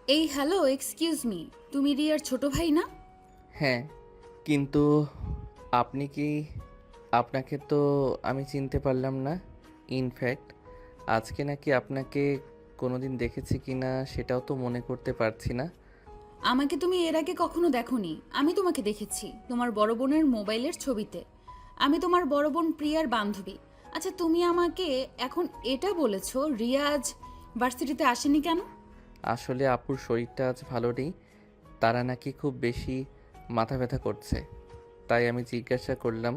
এই hello, excuse me, তুমি রিয়ার ছোট ভাই না? হ্যাঁ, কিন্তু আপনি কি? আপনাকে তো আমি চিনতে পারলাম না। ইনফ্যাক্ট আজকে নাকি আপনাকে কোনোদিন দেখেছি কি না সেটাও তো মনে করতে পারছি না। আমাকে তুমি এর আগে কখনো দেখোনি। আমি তোমাকে দেখেছি তোমার বড় বোনের মোবাইলের ছবিতে। আমি তোমার বড় বোন প্রিয়ার বান্ধবী। আচ্ছা, তুমি আমাকে এখন এটা বলেছো রিয়া আজ ভার্সিটিতে আসেনি কেন? আসলে আপুর শরীরটা আজ ভালো নেই। তারা নাকি খুব বেশি মাথা ব্যথা করছে। তাই আমি জিজ্ঞাসা করলাম,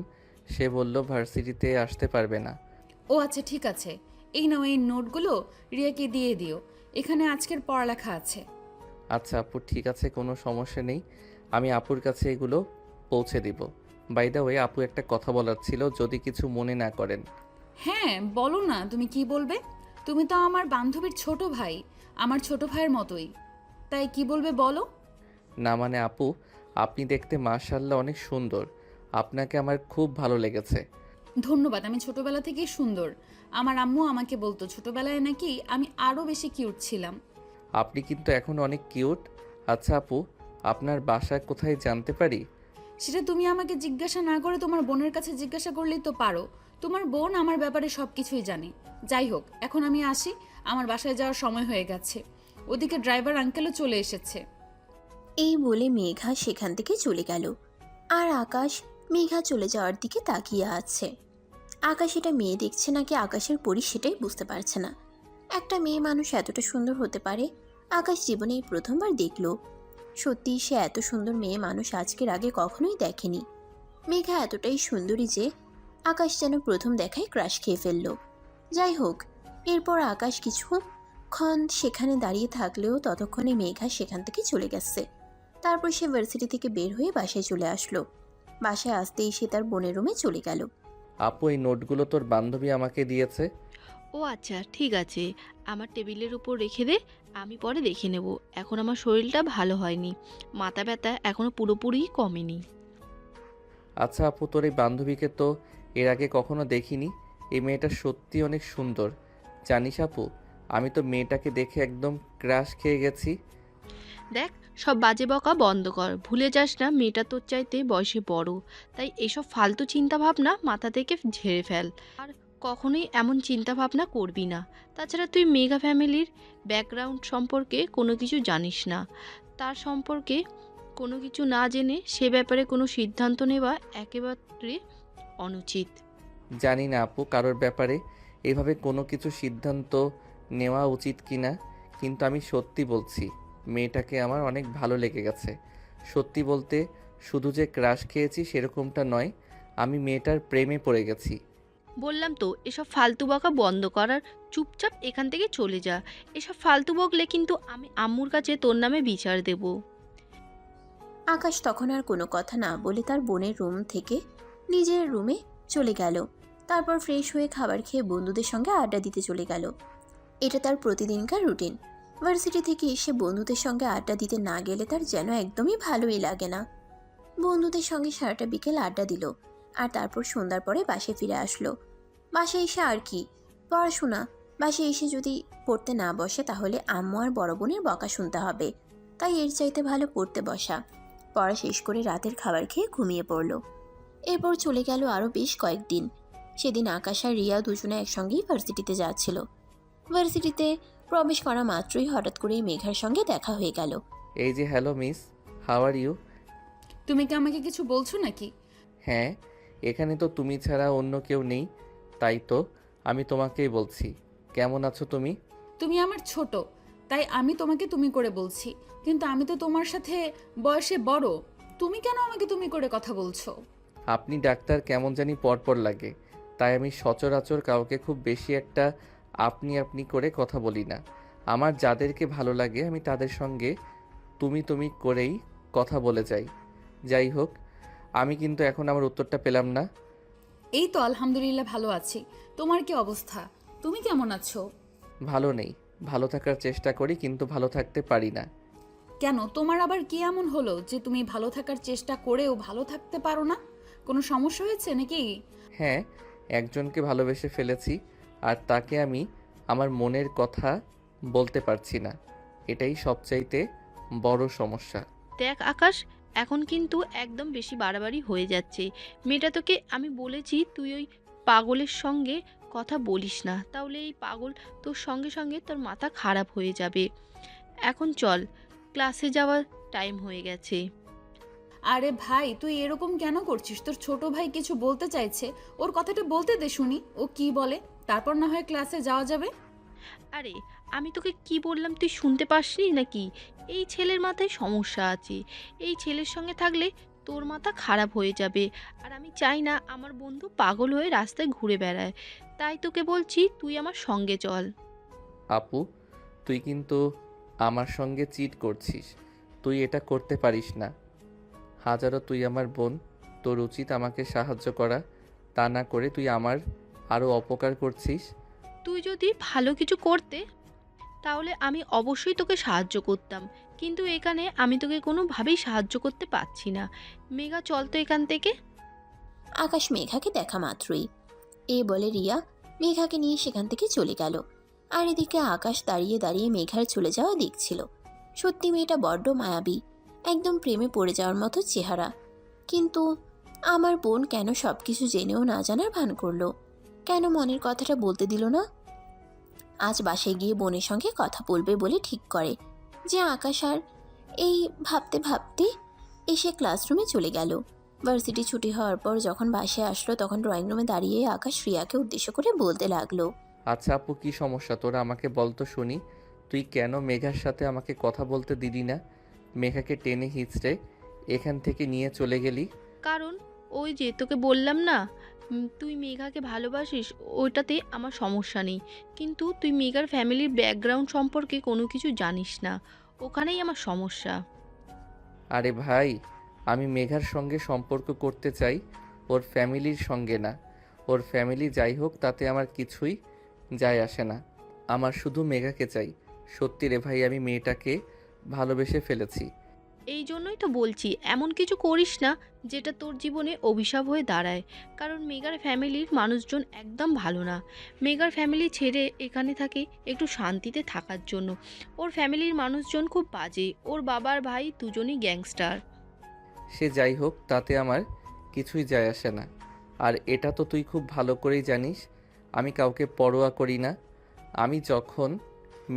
সে বলল ভার্সিটিতে আসতে পারবে না। ও আচ্ছা, ঠিক আছে। এই নাও, এই নোটগুলো রিয়াকে দিয়ে দিও। এখানে আজকের পড়ালেখা আছে। আচ্ছা আপু, ঠিক আছে, কোনো সমস্যা নেই। আমি আপুর কাছে এগুলো পৌঁছে দিব। বাই দ্য ওয়ে, আপু একটা কথা বলার ছিল, যদি কিছু মনে না করেন। হ্যাঁ, বলো না, তুমি কি বলবে? তুমি তো আমার বান্ধবীর ছোট ভাই, আমার ছোট ভাইয়ের মতোই। তাই কি বলবে বলো। না মানে আপু, আপনি দেখতে মাশাআল্লাহ অনেক সুন্দর। আপনাকে আমার খুব ভালো লেগেছে। ধন্যবাদ। আমি ছোটবেলা থেকেই সুন্দর। আমার আম্মু আমাকে বলতো ছোটবেলায় নাকি আমি আরো বেশি কিউট ছিলাম। আপনি কিন্তু এখন অনেক কিউট। আচ্ছা আপু, আপনার বাসা কোথায় জানতে পারি? সেটা তুমি আমাকে জিজ্ঞাসা না করে তোমার বোনের কাছে জিজ্ঞাসা করলেই তো পারো। তোমার বোন আমার ব্যাপারে সবকিছুই জানে। যাই হোক, এখন আমি আসি। আমার বাসায় যাওয়ার সময় হয়ে গেছে। ওদিকে ড্রাইভার আঙ্কেলও চলে এসেছে। এই বলে মেঘা সেখান থেকে চলে গেল। আর আকাশ মেঘা চলে যাওয়ার দিকে তাকিয়ে আছে। আকাশ এটা মেয়ে দেখছে নাকি আকাশের পরি সেটাই বুঝতে পারছে না। একটা মেয়ে মানুষ এতটা সুন্দর হতে পারে, আকাশ জীবনে এই প্রথমবার দেখলো। সত্যি সে এত সুন্দর মেয়ে মানুষ আজকের আগে কখনোই দেখেনি। মেঘা এতটাই সুন্দরী যে আকাশ যেন প্রথম দেখায় ক্রাশ খেয়ে ফেলল। যাই হোক, এরপর আকাশ কিছুক্ষণ সেখানে দাঁড়িয়ে থাকলেও ততক্ষণে মেঘা সেখান থেকে চলে গেছে। তারপর সে ভার্সিটি থেকে বের হয়ে বাসায় চলে আসলো। বাসায় আসতেই সে তার বোনের রুমে চলে গেল। আপু, এই নোটগুলো তোর বান্ধবী আমাকে দিয়েছে। ও আচ্ছা, ঠিক আছে। আমার টেবিলের উপর রেখে দে, আমি পরে দেখে নেব। এখন আমার শরীরটা ভালো হয়নি, মাথা ব্যথা এখনও পুরোপুরি কমেনি। আচ্ছা আপু, তোর এই বান্ধবীকে তো এর আগে কখনো দেখিনি। এই মেয়েটা সত্যি অনেক সুন্দর। জানিস আপু, আমি তো মেয়েটাকে দেখে একদম ক্রাশ খেয়ে গেছি। দেখ, সব বাজে বকা বন্ধ কর। ভুলে যাস না মেয়েটা তোর চাইতে বয়সে বড়। তাই এসব ফালতু চিন্তা ভাবনা মাথা থেকে ঝেড়ে ফেল। আর কখনোই এমন চিন্তা ভাবনা করবি না। তাছাড়া তুই মেগা ফ্যামিলির ব্যাকগ্রাউন্ড সম্পর্কে কোনো কিছু জানিস না। তার সম্পর্কে কোনো কিছু না জেনে সে ব্যাপারে কোনো সিদ্ধান্ত নেওয়া একেবারে অনুচিত। জানি না আপু, কারোর ব্যাপারে এভাবে কোনো কিছু সিদ্ধান্ত নেওয়া উচিত কি না, কিন্তু আমি সত্যি বলছি, মেয়েটাকে আমার অনেক ভালো লেগে গেছে। সত্যি বলতে, শুধু যে ক্রাশ খেয়েছি সেরকমটা নয়, আমি মেয়েটার প্রেমে পড়ে গেছি। বললাম তো এসব ফালতু বকা বন্ধ করার, চুপচাপ এখান থেকে চলে যা। এসব ফালতু বকলে কিন্তু আমি আম্মুর কাছে তোর নামে বিচার দেব। আকাশ তখন আর কোনো কথা না বলে তার বোনের রুম থেকে নিজের রুমে চলে গেল। তারপর ফ্রেশ হয়ে খাবার খেয়ে বন্ধুদের সঙ্গে আড্ডা দিতে চলে গেল। এটা তার প্রতিদিনকার রুটিন। ভার্সিটি থেকে এসে বন্ধুদের সঙ্গে আড্ডা দিতে না গেলে তার যেন একদমই ভালোই লাগে না। বন্ধুদের সঙ্গে সারাটা বিকেল আড্ডা দিল। আর তারপর সন্ধ্যার পরে বাসায় ফিরে আসলো। বাসায় এসে আর কি পড়াশোনা। বাসায় এসে যদি পড়তে না বসে তাহলে আম্মু আর বড় বোনের বকা শুনতে হবে। তাই এর চাইতে ভালো পড়তে বসা। পড়া শেষ করে রাতের খাবার খেয়ে ঘুমিয়ে পড়ল। এরপর চলে গেল আরও বেশ কয়েকদিন। সেদিন আকাশ আর রিয়া দুজনে একসঙ্গেই ভার্সিটিতে যাচ্ছিল। ভার্সিটিতে প্রবেশ করা মাত্রই হঠাৎ করেই মেঘার সঙ্গে দেখা হয়ে গেল। এই যে, hello miss, how are you? তুমি কি আমাকে কিছু বলছো নাকি? হ্যাঁ, এখানে তো তুমি ছাড়া অন্য কেউ নেই, তাই তো আমি তোমাকেই বলছি। কেমন আছো তুমি? তুমি আমার ছোট, তাই আমি তোমাকে তুমি করে বলছি। কিন্তু আমি তো তোমার সাথে বয়সে বড়। তুমি কেন আমাকে তুমি করে কথা বলছো? আপনি ডাক্তার, কেমন জানি পরপর লাগে, তাই আমি সচরাচর কাউকে খুব বেশি একটা আপনি আপনি করে কথা বলি না। আমার যাদেরকে ভালো লাগে আমি তাদের সঙ্গে তুমি তুমি করেই কথা বলে যাই। যাই হোক, আমি কিন্তু এখন আমার উত্তরটা পেলাম না। এই তো আলহামদুলিল্লাহ ভালো আছি। তোমার কি অবস্থা? তুমি কেমন আছো? ভালো নেই। ভালো থাকার চেষ্টা করি কিন্তু ভালো থাকতে পারি না। কেন, তোমার আবার কি এমন হলো যে তুমি ভালো থাকার চেষ্টা করেও ভালো থাকতে পারো না? কোনো সমস্যা হয়েছে নাকি? হ্যাঁ, একজনকে ভালোবেসে ফেলেছি, আর তাকে আমি আমার মনের কথা বলতে পারছি না। এটাই সবচাইতে বড় সমস্যা। দেখ আকাশ, এখন কিন্তু একদম বেশি বাড়াবাড়ি হয়ে যাচ্ছে। মেয়েটা তোকে আমি বলেছি তুই ওই পাগলের সঙ্গে কথা বলিস না, তাহলে এই পাগল তোর সঙ্গে সঙ্গে তোর মাথা খারাপ হয়ে যাবে। এখন চল, ক্লাসে যাওয়ার টাইম হয়ে গেছে। আরে ভাই, তুই এরকম কেন করছিস? তোর ছোট ভাই কিছু বলতে চাইছে, ওর কথাটা বলতে দে শুনি ও কি বলে, তারপর না হয় ক্লাসে যাওয়া যাবে। আরে আমি তোকে কি বললাম তুই শুনতে পাসনি নাকি? এই ছেলের মাথায় সমস্যা আছে। এই ছেলের সঙ্গে থাকলে তোর মাথা খারাপ হয়ে যাবে। আর আমি চাই না আমার বন্ধু পাগল হয়ে রাস্তায় ঘুরে বেড়ায়। তাই তোকে বলছি তুই আমার সঙ্গে চল। আপু, তুই কিন্তু আমার সঙ্গে চিট করছিস। তুই এটা করতে পারিস না। হাজারো তুই আমার বোন, তোর উচিত আমাকে সাহায্য করা। তা না করে তুই আমার আরও অপকার করছিস। তুই যদি ভালো কিছু করতে তাহলে আমি অবশ্যই তোকে সাহায্য করতাম, কিন্তু এখানে আমি তোকে কোনোভাবেই সাহায্য করতে পারছি না। মেঘা চল তো এখান থেকে। আকাশ মেঘাকে দেখা মাত্রই এই বলে রিয়া মেঘাকে নিয়ে সেখান থেকে চলে গেল। আর এদিকে আকাশ দাঁড়িয়ে দাঁড়িয়ে মেঘার চলে যাওয়া দেখছিল। সত্যি মেয়েটা বড্ড মায়াবী, একদম প্রেমে পড়ে যাওয়ার মতো চেহারা। কিন্তু আমার বোন কেন সব কিছু জেনেও না জানার ভান করলো? কেন মনের কথাটা বলতে দিল না? আজ বাসায় গিয়ে বোনের সঙ্গে কথা বলবে বলে ঠিক করে। যে আকাশ আর এই ভাবতে ভাবতে এসে ক্লাসরুমে চলে গেল। ভার্সিটি ছুটি হওয়ার পর যখন বাসায় আসলো তখন ড্রয়িং রুমে দাঁড়িয়ে আকাশ রিয়াকে উদ্দেশ্য করে বলতে লাগলো, আচ্ছা আপু, কি সমস্যা তোর? আমাকে বল তো শুনি। তুই কেন মেঘার সাথে আমাকে কথা বলতে দিলি না? মেঘাকে টেনে হিঁচড়ে এখান থেকে নিয়ে চলে গেলি। কারণ ওই যে তোকে বললাম না, তুই মেঘাকে ভালোবাসিস, ওইটাতে আমার সমস্যা নেই। কিন্তু তুই মেঘার ফ্যামিলির ব্যাকগ্রাউন্ড সম্পর্কে কোনো কিছু জানিস না, ওখানেই আমার সমস্যা। আরে ভাই, আমি মেঘার সঙ্গে সম্পর্ক করতে চাই, ওর ফ্যামিলির সঙ্গে না। ওর ফ্যামিলি যাই হোক তাতে আমার কিছুই যায় আসে না। আমার শুধু মেঘাকে চাই। সত্যি রে ভাই, আমি মেয়েটাকে ভালোবেসে ফেলেছি। এই জন্যই তো বলছি এমন কিছু করিস না যেটা তোর জীবনে অভিশাপ হয়ে দাঁড়ায়। কারণ মেঘার ফ্যামিলির মানুষজন একদম ভালো না। মেঘার ফ্যামিলি ছেড়ে এখানে থাকে একটু শান্তিতে থাকার জন্য। ওর ফ্যামিলির মানুষজন খুব বাজে, ওর বাবার ভাই দুজনই গ্যাংস্টার। সে যাই হোক তাতে আমার কিছুই যায় আসে না। আর এটা তো তুই খুব ভালো করেই জানিস আমি কাউকে পরোয়া করি না। আমি যখন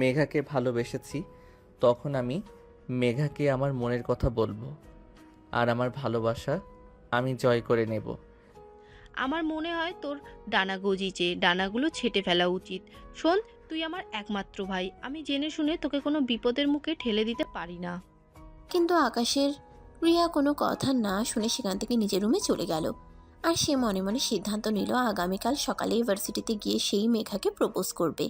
মেঘাকে ভালোবেসেছি তখন আমি মেঘাকে আমার মনের কথা বলবো, আর আমার ভালোবাসা আমি জয় করে নেব। আমার মনে হয় তোর ডানা গজিয়েছে, ডানাগুলো ছেঁটে ফেলা উচিত। শোন, তুই আমার একমাত্র ভাই, আমি জেনে শুনে তোকে কোনো বিপদের মুখে ঠেলে দিতে পারি না। কিন্তু আকাশের রিয়া কোনো কথা না শুনে সেখান থেকে নিজের রুমে চলে গেল। আর সে মনে মনে সিদ্ধান্ত নিল আগামীকাল সকালে ইউনিভার্সিটিতে গিয়ে সেই মেঘাকে প্রপোজ করবে।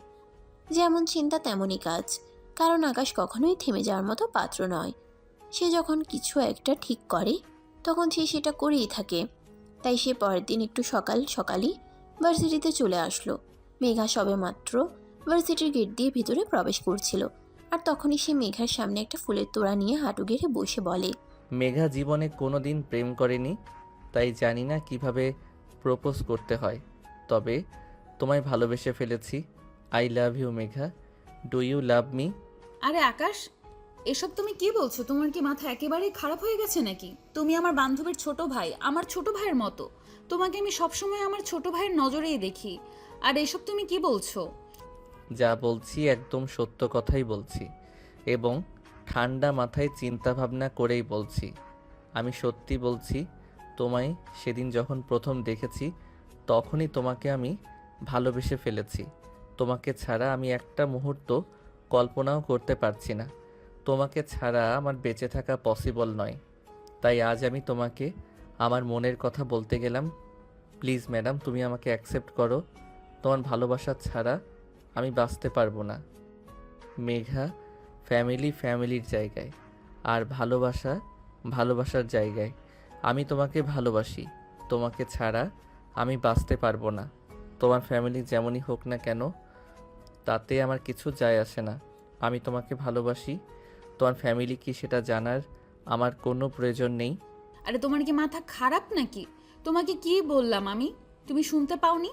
যেমন চিন্তা তেমনই কাজ, কারণ আকাশ কখনোই থেমে যাওয়ার মতো পাত্র নয়। সে যখন কিছু একটা ঠিক করে তখন সে সেটা করেই থাকে। তাই সে পরের দিন একটু সকাল সকালই ভার্সিটিতে চলে আসলো। মেঘা সবে মাত্র ভার্সিটির গেট দিয়ে ভিতরে প্রবেশ করছিল। আর তখনই সে মেঘার সামনে একটা ফুলের তোড়া নিয়ে হাঁটু গেড়ে বসে বলে, মেঘা জীবনে কোনো দিন প্রেম করেনি, তাই জানি না কিভাবে প্রপোজ করতে হয়। তবে তোমায় ভালোবেসে ফেলেছি। I love you Megha. Do you love me? আরে আকাশ, এসব তুমি কি বলছো? তোমার কি মাথা একেবারেই খারাপ হয়ে গেছে নাকি? তুমি আমার বান্ধবীর ছোট ভাই, আমার ছোট ভাইয়ের মতো। তোমাকে আমি সবসময় আমার ছোট ভাইয়ের নজরেই দেখি। আর এসব তুমি কি বলছো? যা বলছি একদম সত্য কথাই বলছি, এবং ঠান্ডা মাথায় চিন্তা ভাবনা করেই বলছি। আমি সত্যি বলছি, তোমায় সেদিন যখন প্রথম দেখেছি তখনই তোমাকে আমি ভালোবেসে ফেলেছি। তোমাকে ছাড়া আমি একটা মুহূর্ত কল্পনাও করতে পারছি না। তোমাকে ছাড়া আমার বেঁচে থাকা পসিবল নয়। তাই আজ আমি তোমাকে আমার মনের কথা বলতে গেলাম। প্লিজ ম্যাডাম, তুমি আমাকে অ্যাকসেপ্ট করো। তোমার ভালোবাসা ছাড়া আমি বাঁচতে পারবো না। মেঘা ফ্যামিলির জায়গায়, আর ভালোবাসা ভালোবাসার জায়গায়। আমি তোমাকে ভালোবাসি। তোমাকে ছাড়া আমি বাঁচতে পারবো না। তোমার ফ্যামিলি যেমনই হোক না কেন তাতে আমার কিছু যায় আসে না। আমি তোমাকে ভালোবাসি। তোমার ফ্যামিলি কি সেটা জানার আমার কোনো প্রয়োজন নেই। আরে তোমার কি মাথা খারাপ নাকি? তোমাকে কি বললাম আমি? তুমি শুনতে পাওনি?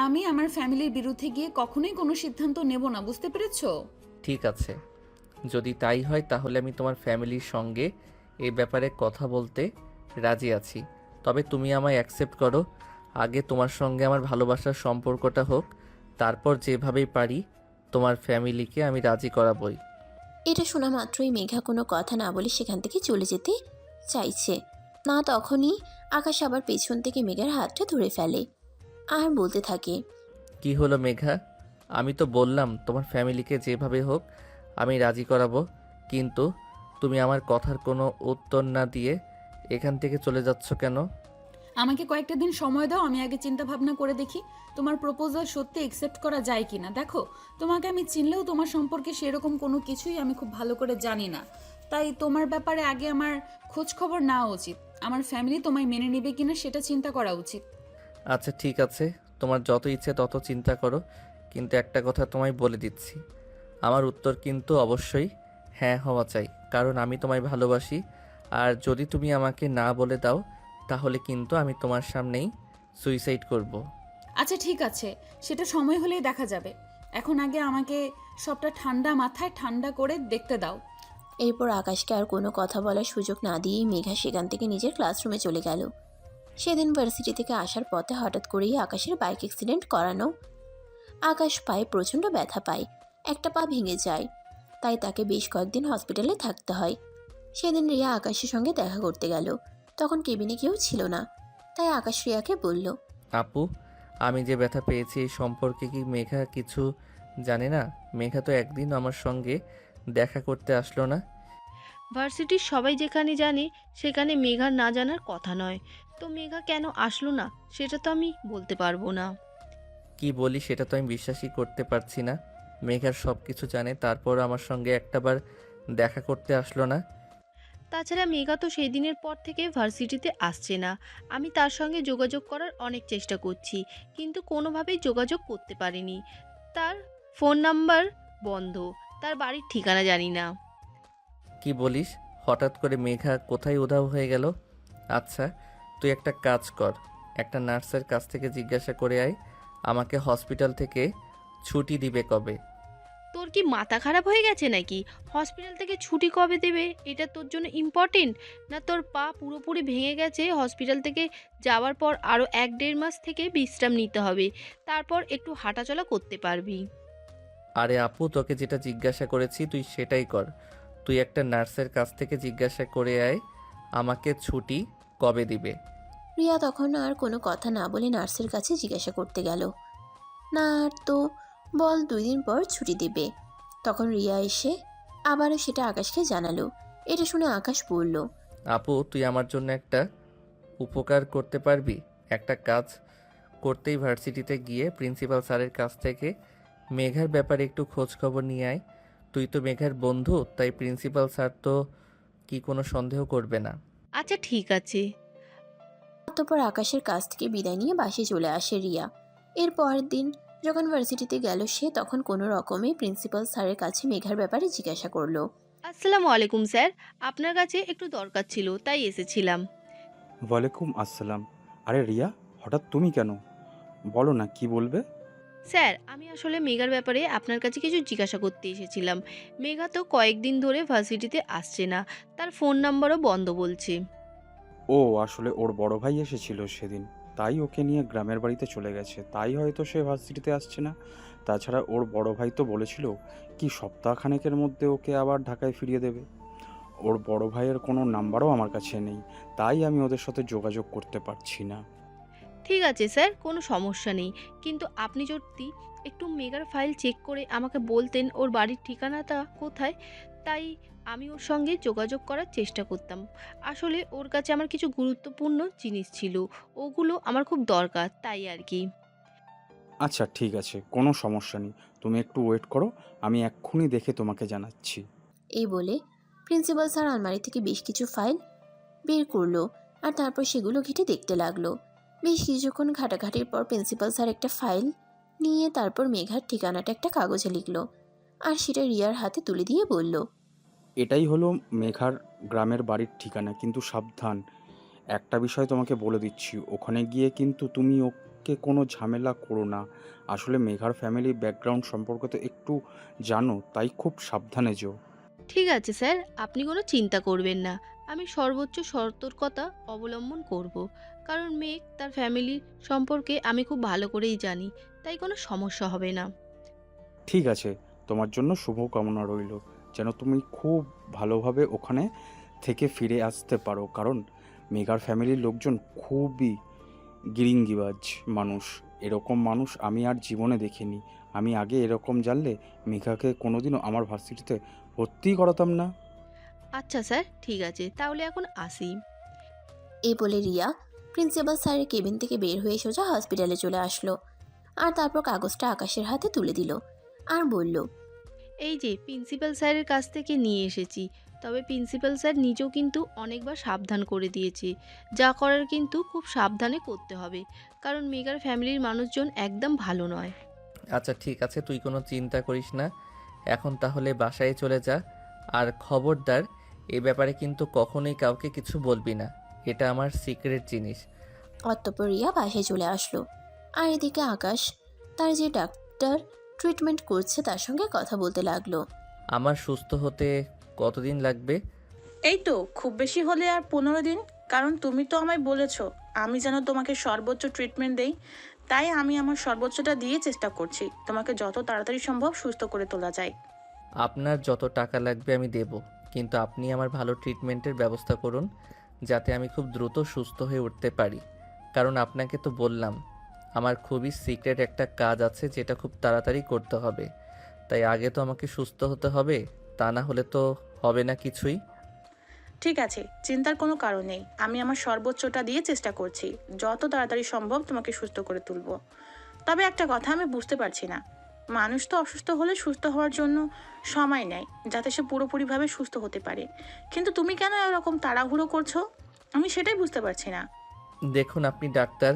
আমি আমার ফ্যামিলির বিরুদ্ধে গিয়ে কখনোই কোনো সিদ্ধান্ত নেব না, বুঝতে পেরেছো? ঠিক আছে, যদি তাই হয় তাহলে আমি তোমার ফ্যামিলির সঙ্গে এই ব্যাপারে কথা বলতে রাজি আছি। তবে তুমি আমায় অ্যাকসেপ্ট করো। আগে তোমার সঙ্গে আমার ভালোবাসার সম্পর্কটা হোক, তারপর যেভাবেই পারি তোমার ফ্যামিলিকে আমি রাজি করাবই। এটা শোনা মাত্রই মেঘা কোনো কথা না বলে সেখান থেকে চলে যেতে চাইছে না, তখনই আকাশ আবার পেছন থেকে মেঘার হাতটা ধরে ফেলে আর বলতে থাকে, কি হলো মেঘা? আমি তো বললাম তোমার ফ্যামিলিকে যেভাবে হোক আমি রাজি করাবো, কিন্তু তুমি আমার কথার কোনো উত্তর না দিয়ে এখান থেকে চলে যাচ্ছ কেন? আমাকে কয়েকটা দিন সময় দাও, আমি আগে চিন্তা ভাবনা করে দেখি তোমার প্রপোজাল সত্যি একসেপ্ট করা যায় কিনা। দেখো, তোমাকে আমি চিনলেও তোমার সম্পর্কে সেরকম কোনো কিছুই আমি খুব ভালো করে জানি না, তাই তোমার ব্যাপারে আগে আমার খোঁজ খবর নেওয়া উচিত। আমার ফ্যামিলি তোমায় মেনে নেবে কিনা সেটা চিন্তা করা উচিত। আচ্ছা ঠিক আছে, তোমার যত ইচ্ছে তত চিন্তা করো, কিন্তু একটা কথা তোমায় বলে দিচ্ছি, আমার উত্তর কিন্তু অবশ্যই হ্যাঁ হওয়া চাই, কারণ আমি তোমায় ভালোবাসি। আর যদি তুমি আমাকে না বলে দাও তাহলে কিন্তু আমি তোমার সামনেই সুইসাইড করব। আচ্ছা ঠিক আছে, সেটা সময় হলেই দেখা যাবে। এখন আগে আমাকে সবটা ঠান্ডা মাথায় ঠান্ডা করে দেখতে দাও। এরপর আকাশকে আর কোনো কথা বলার সুযোগ না দিয়েই মেঘা সেখান থেকে নিজের ক্লাসরুমে চলে গেল। সেদিন ভার্সিটি থেকে আসার পথে হঠাৎ করেই আকাশের বাইক অ্যাক্সিডেন্ট করানো। আকাশ পায়ে প্রচণ্ড ব্যথা পায়, একটা পা ভেঙে যায়, তাই তাকে বেশ কয়েকদিন হসপিটালে থাকতে হয়। সেদিন রিয়া আকাশের সঙ্গে দেখা করতে গেল, তখন কেবিনে কেউ ছিল না, তাই আকাশ রিয়াকে বলল, আপু, আমি যে ব্যথা পেয়েছি এই সম্পর্কে কি মেঘা কিছু জানে না? মেঘা তো একদিন আমার সঙ্গে দেখা করতে আসলো না। ভার্সিটির সবাই যেখানে জানে সেখানে মেঘার না জানার কথা নয়। তো মেঘা কেন আসলো না সেটা তো আমি বলতে পারবো না। কি বলি সেটা তো আমি বিশ্বাসই করতে পারছি না। মেঘার সব কিছু জানে, তারপর আমার সঙ্গে একটাবার দেখা করতে আসলো না। তাছাড়া মেঘা তো সেই দিনের পর থেকে ভার্সিটিতে আসছে না। আমি তার সঙ্গে যোগাযোগ করার অনেক চেষ্টা করছি, কিন্তু কোনোভাবেই যোগাযোগ করতে পারিনি। তার ফোন নাম্বার বন্ধ, তার বাড়ির ঠিকানা জানি না। কি বলিস? হঠাৎ করে মেঘা কোথায় উধাও হয়ে গেল? আচ্ছা, তুই একটা কাজ কর, একটা নার্সের কাছ থেকে জিজ্ঞাসা করে আয় আমাকে হসপিটাল থেকে ছুটি দিবে কবে। তোর কি মাথা খারাপ হয়ে গেছে নাকি? হসপিটাল থেকে ছুটি কবে দেবে এটা তোর জন্য ইম্পর্টেন্ট? না তোর পা পুরোপুরি ভেঙে গেছে, হসপিটাল থেকে যাওয়ার পর আরও 1-1.5 মাস থেকে বিশ্রাম নিতে হবে, তারপর একটু হাঁটাচলা করতে পারবি। আরে আপু, তোকে যেটা জিজ্ঞাসা করেছি তুই সেটাই কর। তুই একটা নার্সের কাছ থেকে জিজ্ঞাসা করে আয় আমাকে ছুটি কবে দিবে। রিয়া তখন আর কোনো কথা না বলে নার্সের কাছে জিজ্ঞাসা করতে গেল। না আর তো বল 2 দিন পর ছুটি দেবে। তখন রিয়া এসে আবারও সেটা আকাশকে জানালো। এটা শুনে আকাশ বলল, আপু, তুই আমার জন্য একটা উপকার করতে পারবি? একটা কাজ করতেই ভার্সিটিতে গিয়ে প্রিন্সিপাল স্যারের কাছ থেকে মেঘার ব্যাপারে একটু খোঁজ খবর নিয়ে আয়। তুই তো মেঘার বন্ধু, তাই প্রিন্সিপাল স্যার তো কি কোনো সন্দেহ করবে না। আচ্ছা ঠিক আছে। অতঃপর আকাশের কাছ থেকে বিদায় নিয়ে বাসে চলে আসে রিয়া। এর পরের দিন যখন ভার্সিটিতে গেল সে, তখন কোনো রকমে প্রিন্সিপাল স্যারের কাছে মেঘার ব্যাপারে জিজ্ঞাসা করলো। আসসালামু আলাইকুম স্যার, আপনার কাছে একটু দরকার ছিল তাই এসেছিলাম। ওয়ালাইকুম আসসালাম। আরে রিয়া, হঠাৎ তুমি কেন? বলো না, কি বলবে? স্যার, আমি আসলে মেঘার ব্যাপারে আপনার কাছে কিছু জিজ্ঞাসা করতে এসেছিলাম। মেঘা তো কয়েকদিন ধরে ভার্সিটিতে আসছে না, তার ফোন নাম্বারও বন্ধ বলছে। ও আসলে ওর বড় ভাই এসেছিল সেদিন, তাই ওকে নিয়ে গ্রামের বাড়িতে চলে গেছে, তাই হয়তো সে ভার্সিটিতে আসছে না। তাছাড়া ওর বড় ভাই তো বলেছিল কি সপ্তাহখানেকের মধ্যে ওকে আবার ঢাকায় ফিরিয়ে দেবে। ওর বড় ভাইয়ের কোনো নাম্বারও আমার কাছে নেই, তাই আমি ওদের সাথে যোগাযোগ করতে পারছি না। ঠিক আছে স্যার, কোনো সমস্যা নেই, কিন্তু আপনি যদি একটু মেগার ফাইল চেক করে আমাকে বলতেন ওর বাড়ির ঠিকানাটা কোথায়, তাই আমি ওর সঙ্গে যোগাযোগ করার চেষ্টা করতাম। আসলে ওর কাছে আমার কিছু গুরুত্বপূর্ণ জিনিস ছিল, ওগুলো আমার খুব দরকার, তাই আর কি। আচ্ছা ঠিক আছে, কোনো সমস্যা নেই, তুমি একটু ওয়েট করো, আমি এক্ষুনি দেখে তোমাকে জানাচ্ছি। এই বলে প্রিন্সিপাল স্যার আলমারি থেকে বেশ কিছু ফাইল বের করলো আর তারপর সেগুলো ঘেঁটে দেখতে লাগলো। বেশ কিছুক্ষণ ঘাটাঘাটির পর প্রিন্সিপাল স্যার একটা ফাইল নিয়ে তারপর মেঘার ঠিকানাটা একটা কাগজে লিখলো আর সেটা রিয়ার হাতে তুলে দিয়ে বলল, এটাই হলো মেঘার গ্রামের বাড়ির ঠিকানা, কিন্তু সাবধান, একটা বিষয় তোমাকে বলে দিচ্ছি, ওখানে গিয়ে কিন্তু তুমি ওকে কোনো ঝামেলা করো না। আসলে মেঘার ফ্যামিলি ব্যাকগ্রাউন্ড সম্পর্কে তো একটু জানো, তাই খুব সাবধানে যেও। ঠিক আছে স্যার, আপনি কোনো চিন্তা করবেন না। আমি সর্বোচ্চ সতর্কতা অবলম্বন করব। কারণ মেঘ তার ফ্যামিলির সম্পর্কে আমি খুব ভালো করেই জানি, তাই কোনো সমস্যা হবে না। ঠিক আছে, তোমার জন্য শুভকামনা রইল, যেন তুমি খুব ভালোভাবে ওখানে থেকে ফিরে আসতে পারো। কারণ মেঘার ফ্যামিলির লোকজন খুবই গিরিঙ্গিবাজ মানুষ। এরকম মানুষ আমি আর জীবনে দেখিনি। আমি আগে এরকম জানলে মেঘাকে কোনোদিনও আমার ভার্সিটিতে ভর্তিই করাতাম না। আচ্ছা স্যার, ঠিক আছে, তাহলে এখন আসি। এই বলে রিয়া প্রিন্সিপাল স্যারের কেবিন থেকে বের হয়ে সোজা হসপিটালে চলে আসলো। আর তারপর কাগজটা আকাশের হাতে তুলে দিল আর বলল, এই যে প্রিন্সিপাল স্যারের কাছ থেকে নিয়ে এসেছি। তবে প্রিন্সিপাল স্যার নিজেও কিন্তু অনেকবার সাবধান করে দিয়েছে, যা করার কিন্তু খুব সাবধানে করতে হবে। কারণ মেগার ফ্যামিলির মানুষজন একদম ভালো নয়। আচ্ছা ঠিক আছে, তুই কোনো চিন্তা করিস না। এখন তাহলে বাসায় চলে যা। আর খবরদার, এ ব্যাপারে কিন্তু কখনোই কাউকে কিছু বলবি না। এটা আমার সিক্রেট জিনিস। অতঃপর রিয়া বাসায় চলে আসলো। আর এদিকে আকাশ তার যে ডাক্তার ট্রিটমেন্ট করছে তার সঙ্গে কথা বলতে লাগলো। আমার সুস্থ হতে কতদিন লাগবে? এই তো খুব বেশি হলে আর 15 দিন। কারণ তুমি তো আমায় বলেছো আমি যেন তোমাকে সর্বোচ্চ ট্রিটমেন্ট দেই, তাই আমি আমার সর্বোচ্চটা দিয়ে চেষ্টা করছি তোমাকে যত তাড়াতাড়ি সম্ভব সুস্থ করে তোলা যায়। আপনার যত টাকা লাগবে আমি দেব, কিন্তু আপনি আমার ভালো ট্রিটমেন্টের ব্যবস্থা করুন, যাতে আমি খুব দ্রুত সুস্থ হয়ে উঠতে পারি। কারণ আপনাকে তো বললাম, আমার খুবই সিক্রেট একটা কাজ আছে যেটা খুব তাড়াতাড়ি করতে হবে। তাই আগে তো আমাকে সুস্থ হতে হবে, তা না হলে তো হবে না কিছুই। ঠিক আছে, চিন্তার কোনো কারণ নেই। আমি আমার সর্বোচ্চটা দিয়ে চেষ্টা করছি যত তাড়াতাড়ি সম্ভব তোমাকে সুস্থ করে তুলবো। তবে একটা কথা আমি বুঝতে পারছি না, মানুষ তো অসুস্থ হলে সুস্থ হওয়ার জন্য সময় নেয় যাতে সে পুরোপুরিভাবে সুস্থ হতে পারে, কিন্তু তুমি কেন এরকম তাড়াহুড়ো করছো? আমি সেটাই বুঝতে পারছি না। দেখুন, আপনি ডাক্তার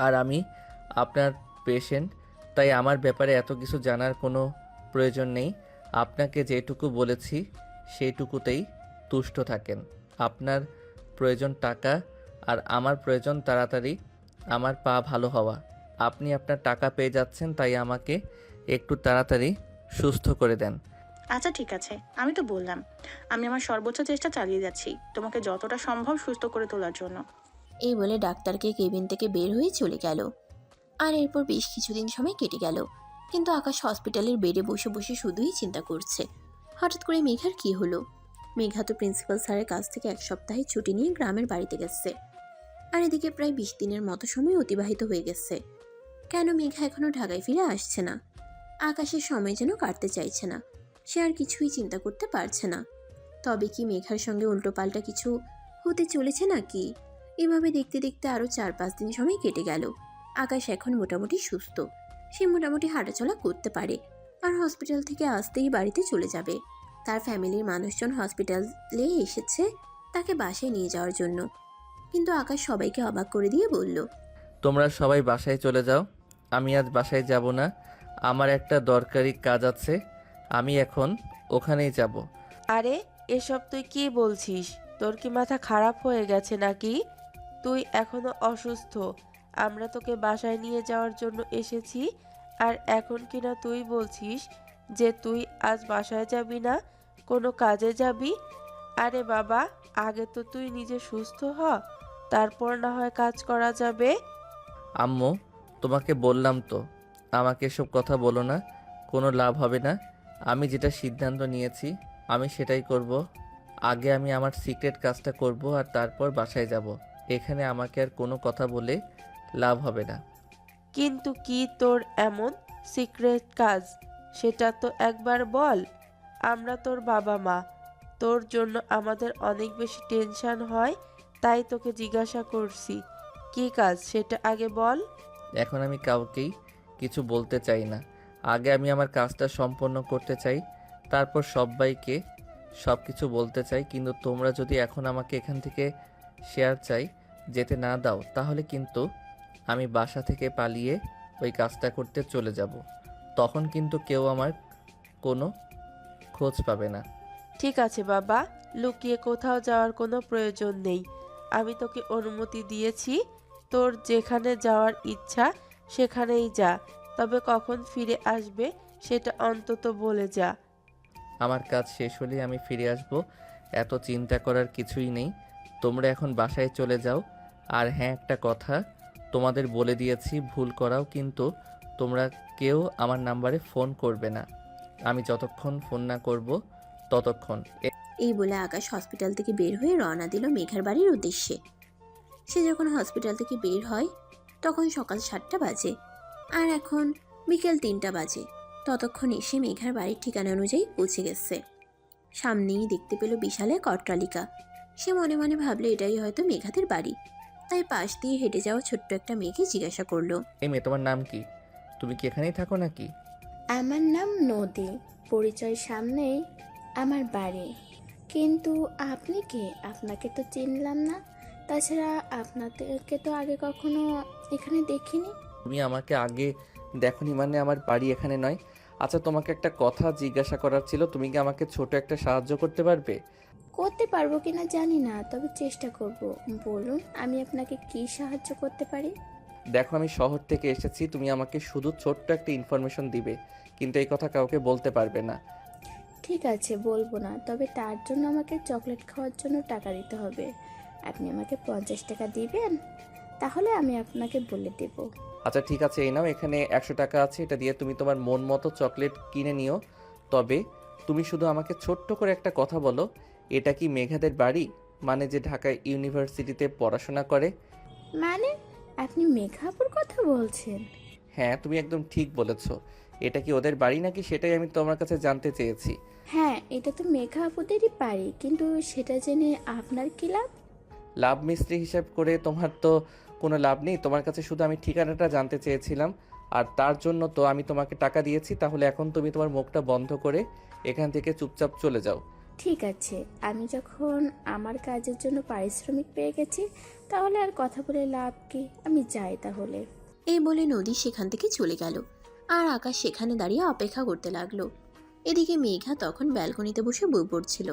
আর আমি আপনার পেশেন্ট, তাই আমার ব্যাপারে এত কিছু জানার কোনো প্রয়োজন নেই। আপনাকে যেটুকু বলেছি সেইটুকুতেই তুষ্ট থাকেন। আপনার প্রয়োজন টাকা, আর আমার প্রয়োজন তাড়াতাড়ি আমার পা ভালো হওয়া। আপনি আপনার টাকা পেয়ে যাচ্ছেন, তাই আমাকে একটু তাড়াতাড়ি সুস্থ করে দেন। আচ্ছা ঠিক আছে, আমি তো বললাম আমি আমার সর্বোচ্চ চেষ্টা চালিয়ে যাচ্ছি তোমাকে যতটা সম্ভব সুস্থ করে তোলার জন্য। এই বলে ডাক্তারকে কেবিন থেকে বের হয়ে চলে গেল। আর এরপর বেশ কিছুদিন সময় কেটে গেল, কিন্তু আকাশ হসপিটালের বেডে বসে বসে শুধুই চিন্তা করছে হঠাৎ করে মেঘার কি হলো। মেঘা তো প্রিন্সিপাল স্যারের কাছ থেকে 1 সপ্তাহের ছুটি নিয়ে গ্রামের বাড়িতে গেছে। আর এদিকে প্রায় 20 দিনের মতো সময় অতিবাহিত হয়ে গেছে। কেন মেঘা এখনো ঢাকায় ফিরে আসছে না? আকাশের সময় যেন কাটতে চাইছে না। সে আর কিছুই চিন্তা করতে পারছে না। তবে কি মেঘার সঙ্গে উল্টোপাল্টা কিছু হতে চলেছে নাকি? এভাবে দেখতে দেখতে আরও 4-5 দিন সময় কেটে গেল। আকাশ এখন মোটামুটি সুস্থ। সে মোটামুটি হাঁটাচলা করতে পারে। আর হসপিটাল থেকে আসতেই বাড়িতে চলে যাবে। তার ফ্যামিলির মানুষজন হসপিটালে এসেছে তাকে বাসায় নিয়ে যাওয়ার জন্য। কিন্তু আকাশ সবাইকে অবাক করে দিয়ে বলল, তোমরা সবাই বাসায় চলে যাও, আমি আজ বাসায় যাব না। আমার একটা দরকারি কাজ আছে, আমি এখন ওখানেই যাব। আরে এসব তুই কি বলছিস? তোর কি মাথা খারাপ হয়ে গেছে নাকি? তুই এখনো অসুস্থ। আমরা তোকে বাসায় নিয়ে যাওয়ার জন্য এসেছি, আর এখন কিনা তুই বলছিস যে তুই আজ বাসায় যাবি না, কোনো কাজে যাবি? আরে বাবা, আগে তো তুই নিজে সুস্থ হ, তারপর না হয় কাজ করা যাবে। আম্মু, তোমাকে বললাম তো, আমাকে এসব কথা বলো না, কোনো লাভ হবে না। আমি যেটা সিদ্ধান্ত নিয়েছি আমি সেটাই করব। আগে আমি আমার সিক্রেট কাজটা করব, আর তারপর বাসায় যাব। এখানে আমাকে আর কোনো কথা বলে লাভ হবে না। কিন্তু কি তোর এমন সিক্রেট কাজ, সেটা তো একবার বল। আমরা তোর বাবা মা, তোর জন্য আমাদের অনেক বেশি টেনশন হয়, তাই তোকে জিজ্ঞাসা করছি কি কাজ সেটা আগে বল। এখন আমি কাউকেই কিছু বলতে চাই না। আগে আমি আমার কাজটা সম্পন্ন করতে চাই, তারপর সবাইকে সব কিছু বলতে চাই। কিন্তু তোমরা যদি এখন আমাকে এখান থেকে শেয়ার চাই যেতে না দাও, তাহলে কিন্তু আমি বাসা থেকে পালিয়ে ওই কাজটা করতে চলে যাব। তখন কিন্তু কেউ আমার কোনো খোঁজ পাবে না। ঠিক আছে বাবা, লুকিয়ে কোথাও যাওয়ার কোনো প্রয়োজন নেই। আমি তোকে অনুমতি দিয়েছি, তোর যেখানে যাওয়ার ইচ্ছা সেখানেই যা, তবে কখন ফিরে আসবে সেটা অন্তত বলে যা। আমার কাজ শেষ হলে আমি ফিরে আসব, এত চিন্তা করার কিছুই নেই। তোমরা এখন বাসায় চলে যাও। আর হ্যাঁ, একটা কথা তোমাদের বলে দিয়েছি, ভুল করাও কিন্তু তোমরা কেউ আমার নাম্বারে ফোন করবে না। আমি যতক্ষণ ফোন না করব ততক্ষণ। এই বলে আকাশ হসপিটাল থেকে বের হয়ে রওনা দিল মেঘার বাড়ির উদ্দেশ্যে। সে যখন হসপিটাল থেকে বের হয় তখন সকাল 7টা বাজে, আর এখন বিকেল 3টা বাজে। ততক্ষণ এসে মেঘার বাড়ির ঠিকানা অনুযায়ী পৌঁছে গেছে। সামনেই দেখতে পেল বিশাল এক অট্টালিকা। সে মনে মনে ভাবলো এটাই হয়তো মেঘাদের বাড়ি, তাই পাশ দিয়ে হেঁটে যাওয়া ছোট্ট একটা মেয়েকে জিজ্ঞাসা করলো, এই মেয়ে, তোমার নাম কি? তুমি কি এখানেই থাকো নাকি? আমার নাম নদী, পরিচয় সামনেই আমার বাড়ি। কিন্তু আপনি কে? আপনাকে তো চিনলাম না। তাছাড়া আপনাদেরকে তো আগে কখনো এখানে দেখিনি। তুমি আমাকে আগে দেখোনি মানে আমার বাড়ি এখানে নয়। আচ্ছা, তোমাকে একটা কথা জিজ্ঞাসা করার ছিল, তুমি কি আমাকে ছোট একটা সাহায্য করতে পারবে? করতে পারবো কিনা জানি না, তবে চেষ্টা করব। বলুন, আমি আপনাকে কি সাহায্য করতে পারি? দেখো, আমি শহর থেকে এসেছি, তুমি আমাকে শুধু ছোট্ট একটা ইনফরমেশন দিবে, কিন্তু এই কথা কাউকে বলতে পারবে না। ঠিক আছে, বলবো না, তবে তার জন্য আমাকে চকলেট খাওয়ার জন্য টাকা দিতে হবে। আপনি আমাকে 50 টাকা দিবেন, তাহলে আমি আপনাকে বলে দেব। আচ্ছা ঠিক আছে, এই নাও, এখানে 100 টাকা আছে, এটা দিয়ে তুমি তোমার মন মতো চকলেট কিনে নিও। তবে তুমি শুধু আমাকে ছোট্ট করে একটা কথা বলো, এটা কি মেঘাদের বাড়ি? মানে যে ঢাকায় ইউনিভার্সিটিতে পড়াশোনা করে। মানে আপনি মেঘাপুর কথা বলছেন? হ্যাঁ, তুমি একদম ঠিক বলেছো। এটা কি ওদের বাড়ি নাকি, সেটাই আমি তোমার কাছে জানতে চেয়েছি। হ্যাঁ, এটা তো মেঘা আপুদেরই বাড়ি, কিন্তু সেটা জেনে আপনার কি লাভ? লাভ মিস্ত্রি হিসাব করে তোমার তো কোনো লাভ নেই। তোমার কাছে শুধু আমি ঠিকানাটা জানতে চেয়েছিলাম, আর তার জন্য তো আমি তোমাকে টাকা দিয়েছি। তাহলে এখন তুমি তোমার মুখটা বন্ধ করে এখান থেকে চুপচাপ চলে যাও। ঠিক আছে, আমি যখন আমার কাজের জন্য পারিশ্রমিক পেয়ে গেছি, তাহলে আর কথা বলে লাভ কি? আমি যাই তাহলে। এই বলে নদী সেখান থেকে চলে গেল, আর আকাশ সেখানে দাঁড়িয়ে অপেক্ষা করতে লাগলো। এদিকে মেঘা তখন ব্যালকনিতে বসে বই পড়ছিল।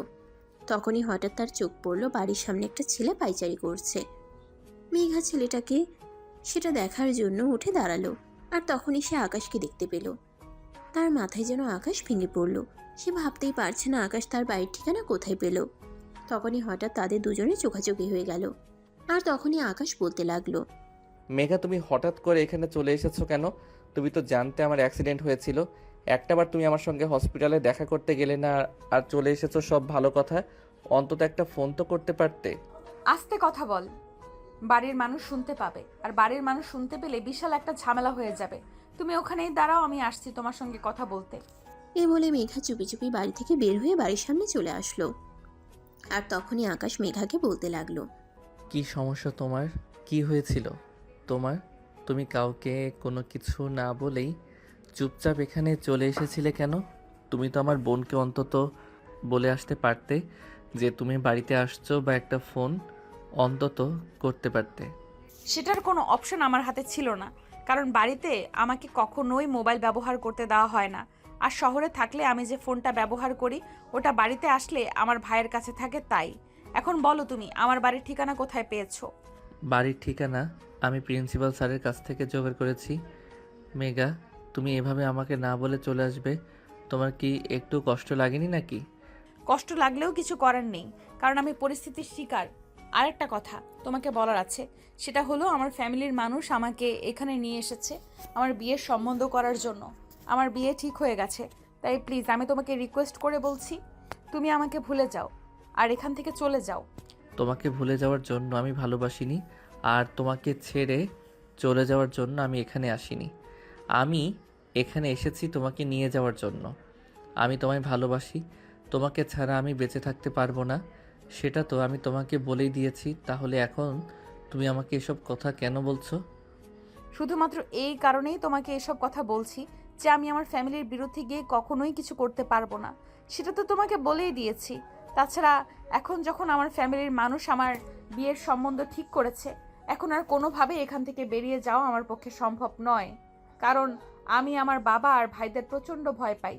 তখনই হঠাৎ তার চোখ পড়ল বাড়ির সামনে একটা ছেলে পায়চারি করছে। মেঘা ছেলেটাকে সেটা দেখার জন্য উঠে দাঁড়ালো, আর তখনই সে আকাশকে দেখতে পেল। তার মাথায় যেন আকাশ ভেঙে পড়ল। সে ভাবতেই পারছে না আকাশ তার বাড়ির ঠিকানা কোথায় পেল। তখনই হঠাৎ তাদের দুজনে চোখাচোখি হয়ে গেল, আর তখনই আকাশ বলতে লাগলো, মেঘা, তুমি হঠাৎ করে এখানে চলে এসেছো কেন? তুমি তো জানতে আমার অ্যাক্সিডেন্ট হয়েছিল। একটাবার তুমি আমার সঙ্গে হসপিটালে দেখা করতে গেলে না, আর চলে এসেছো সব ভালো কথা, অন্তত একটা ফোন তো করতে পারতে। আস্তে কথা বল, বাড়ির মানুষ শুনতে পাবে, আর বাড়ির মানুষ শুনতে পেলে বিশাল একটা ঝামেলা হয়ে যাবে। তুমি ওখানেই দাঁড়াও, আমি আসছি তোমার সঙ্গে কথা বলতে। এই বলে মেঘা চুপি চুপি বাড়ি থেকে বের হয়ে বাড়ির সামনে চলে আসলো। আর তখনই আকাশ মেঘাকে বলতে লাগলো, কি সমস্যা তোমার? কি হয়েছিল তোমার? তুমি কাউকে কোনো কিছু না বলেই চুপচাপ এখানে চলে এসেছিলে কেন? তুমি তো আমার বোনকে অন্তত বলে আসতে পারতে যে তুমি বাড়িতে আসছো, বা একটা ফোন অন্তত করতে পারতে। সেটার কোনো অপশন আমার হাতে ছিল না, কারণ বাড়িতে আমাকে কখনোই মোবাইল ব্যবহার করতে দেওয়া হয় না। আর শহরে থাকলে আমি যে ফোনটা ব্যবহার করি, ওটা বাড়িতে আসলে আমার ভাইয়ের কাছে থাকে। তাই এখন বলো, তুমি আমার বাড়ির ঠিকানা কোথায় পেয়েছো? বাড়ির ঠিকানা আমি প্রিন্সিপাল স্যারের কাছ থেকে জোগাড় করেছি। মেঘা, তুমি এভাবে আমাকে না বলে চলে আসবে, তোমার কি একটু কষ্ট লাগেনি নাকি? কষ্ট লাগলেও কিছু করার নেই, কারণ আমি পরিস্থিতির শিকার। আরেকটা কথা তোমাকে বলার আছে, সেটা হলো আমার ফ্যামিলির মানুষ আমাকে এখানে নিয়ে এসেছে আমার বিয়ের সম্বন্ধ করার জন্য। আমার বিয়ে ঠিক হয়ে গেছে, তাই প্লিজ আমি তোমাকে রিকোয়েস্ট করে বলছি, তুমি আমাকে ভুলে যাও আর এখান থেকে চলে যাও। তোমাকে ভুলে যাওয়ার জন্য আমি ভালোবাসিনি, আর তোমাকে ছেড়ে চলে যাওয়ার জন্য আমি এখানে আসিনি। আমি এখানে এসেছি তোমাকে নিয়ে যাওয়ার জন্য। আমি তোমায় ভালোবাসি, তোমাকে ছাড়া আমি বেঁচে থাকতে পারবো না, সেটা তো আমি তোমাকে বলেই দিয়েছি। তাহলে এখন তুমি আমাকে এসব কথা কেন বলছো? শুধুমাত্র এই কারণেই তোমাকে এসব কথা বলছি যে আমি আমার ফ্যামিলির বিরুদ্ধে গিয়ে কখনোই কিছু করতে পারবো না, সেটা তো তোমাকে বলেই দিয়েছি। তাছাড়া এখন যখন আমার ফ্যামিলির মানুষ আমার বিয়ের সম্বন্ধ ঠিক করেছে, এখন আর কোনোভাবে এখান থেকে বেরিয়ে যাওয়া আমার পক্ষে সম্ভব নয়, কারণ আমি আমার বাবা আর ভাইদের প্রচণ্ড ভয় পাই।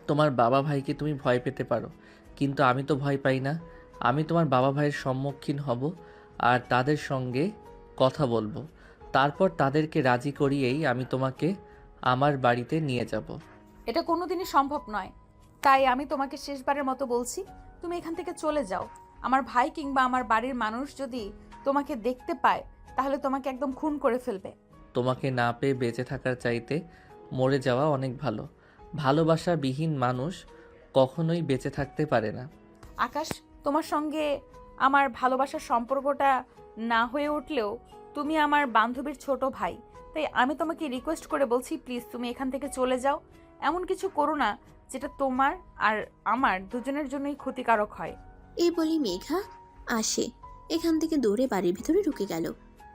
তোমার বাবা ভাইকে তুমি ভয় পেতে পারো, কিন্তু আমি তো ভয় পাই না। আমি তোমার বাবা ভাইয়ের সম্মুখীন হব, আর তাদের সঙ্গে কথা বলবো। তারপর তাদেরকে রাজি করিয়েই আমি তোমাকে আমার বাড়িতে নিয়ে যাব। এটা কোনোদিনই সম্ভব নয়। তাই আমি তোমাকে শেষবারের মতো বলছি, তুমি এখান থেকে চলে যাও। আমার ভাই কিংবা আমার বাড়ির মানুষ যদি তোমাকে দেখতে পায় তাহলে তোমাকে একদম খুন করে ফেলবে। তোমাকে না পেয়ে বেঁচে থাকার চাইতে মরে যাওয়া অনেক ভালো। ভালোবাসাবিহীন মানুষ কখনোই বেঁচে থাকতে পারে না। আকাশ, তোমার সঙ্গে আমার ভালোবাসার সম্পর্কটা না হয়ে উঠলেও তুমি আমার বান্ধবীর ছোট ভাই, তাই আমি তোমাকে রিকোয়েস্ট করে বলছি, প্লিজ তুমি এখান থেকে চলে যাও। এমন কিছু করো না যেটা তোমার আর আমার দুজনের জন্যই ক্ষতিকারক হয়। এই বলে মেঘা আসে এখান থেকে দৌড়ে বাড়ির ভিতরে ঢুকে গেল,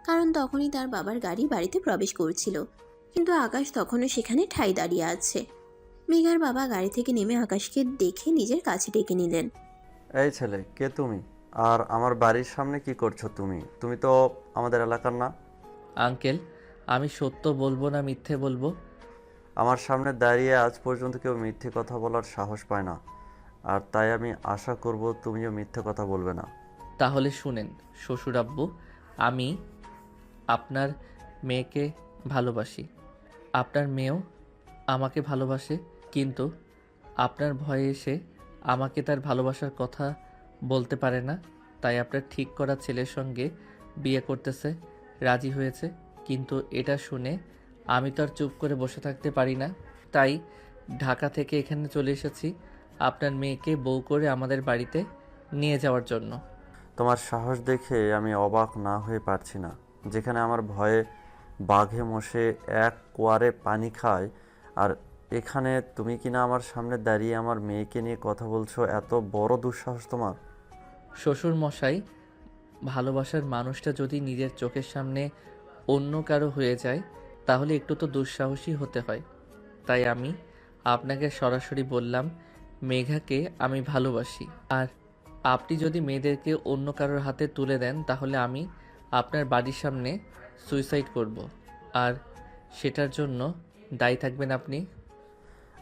কারণ তখনই তার বাবার গাড়ি বাড়িতে প্রবেশ করছিল। কিন্তু আকাশ তখনও সেখানে ঠাই দাঁড়িয়ে আছে। মেঘার বাবা গাড়ি থেকে নেমে আকাশকে দেখে নিজের কাছে ডেকে নিলেন। এই ছেলে, কে তুমি? আর আমার বাড়ির সামনে কি করছো তুমি? তুমি তো আমাদের এলাকার না। আঙ্কেল, আমি সত্য বলবো না মিথ্যে বলবো? আমার সামনে দাঁড়িয়ে আজ পর্যন্ত কেউ মিথ্যে কথা বলার সাহস পায় না, আর তাই আমি আশা করব তুমিও মিথ্যে কথা বলবে না। তাহলে শুনেন শ্বশুর আব্বু, আমি আপনার মেয়েকে ভালোবাসি, আপনার মেয়েও আমাকে ভালোবাসে, কিন্তু আপনার ভয়ে এসে আমাকে তার ভালোবাসার কথা বলতে পারে না, তাই আপনার ঠিক করা ছেলের সঙ্গে বিয়ে করতেছে, রাজি হয়েছে। কিন্তু এটা শুনে আমি তো আর চুপ করে বসে থাকতে পারি না, তাই ঢাকা থেকে এখানে চলে এসেছি আপনার মেয়েকে বউ করে আমাদের বাড়িতে নিয়ে যাওয়ার জন্য। তোমার সাহস দেখে আমি অবাক না হয়ে পারছি না। যেখানে আমার ভয়ে বাঘে মশে এক কোয়ারে পানি খায়, আর এখানে তুমি কিনা আমার সামনে দাঁড়িয়ে আমার মেয়েকে নিয়ে কথা বলছো। এত বড় দুঃসাহস তোমার! শ্বশুর মশাই, ভালোবাসার মানুষটা যদি নিজের চোখের সামনে অন্য কারো হয়ে যায় তাহলে একটু তো দুঃসাহসী হতে হয়। তাই আমি আপনাকে সরাসরি বললাম মেঘাকে আমি ভালোবাসি, আর আপনি যদি মেয়েদেরকে অন্য কারোর হাতে তুলে দেন তাহলে আমি আপনার বাড়ির সামনে সুইসাইড করব, আর সেটার জন্য দায়ী থাকবেন আপনি।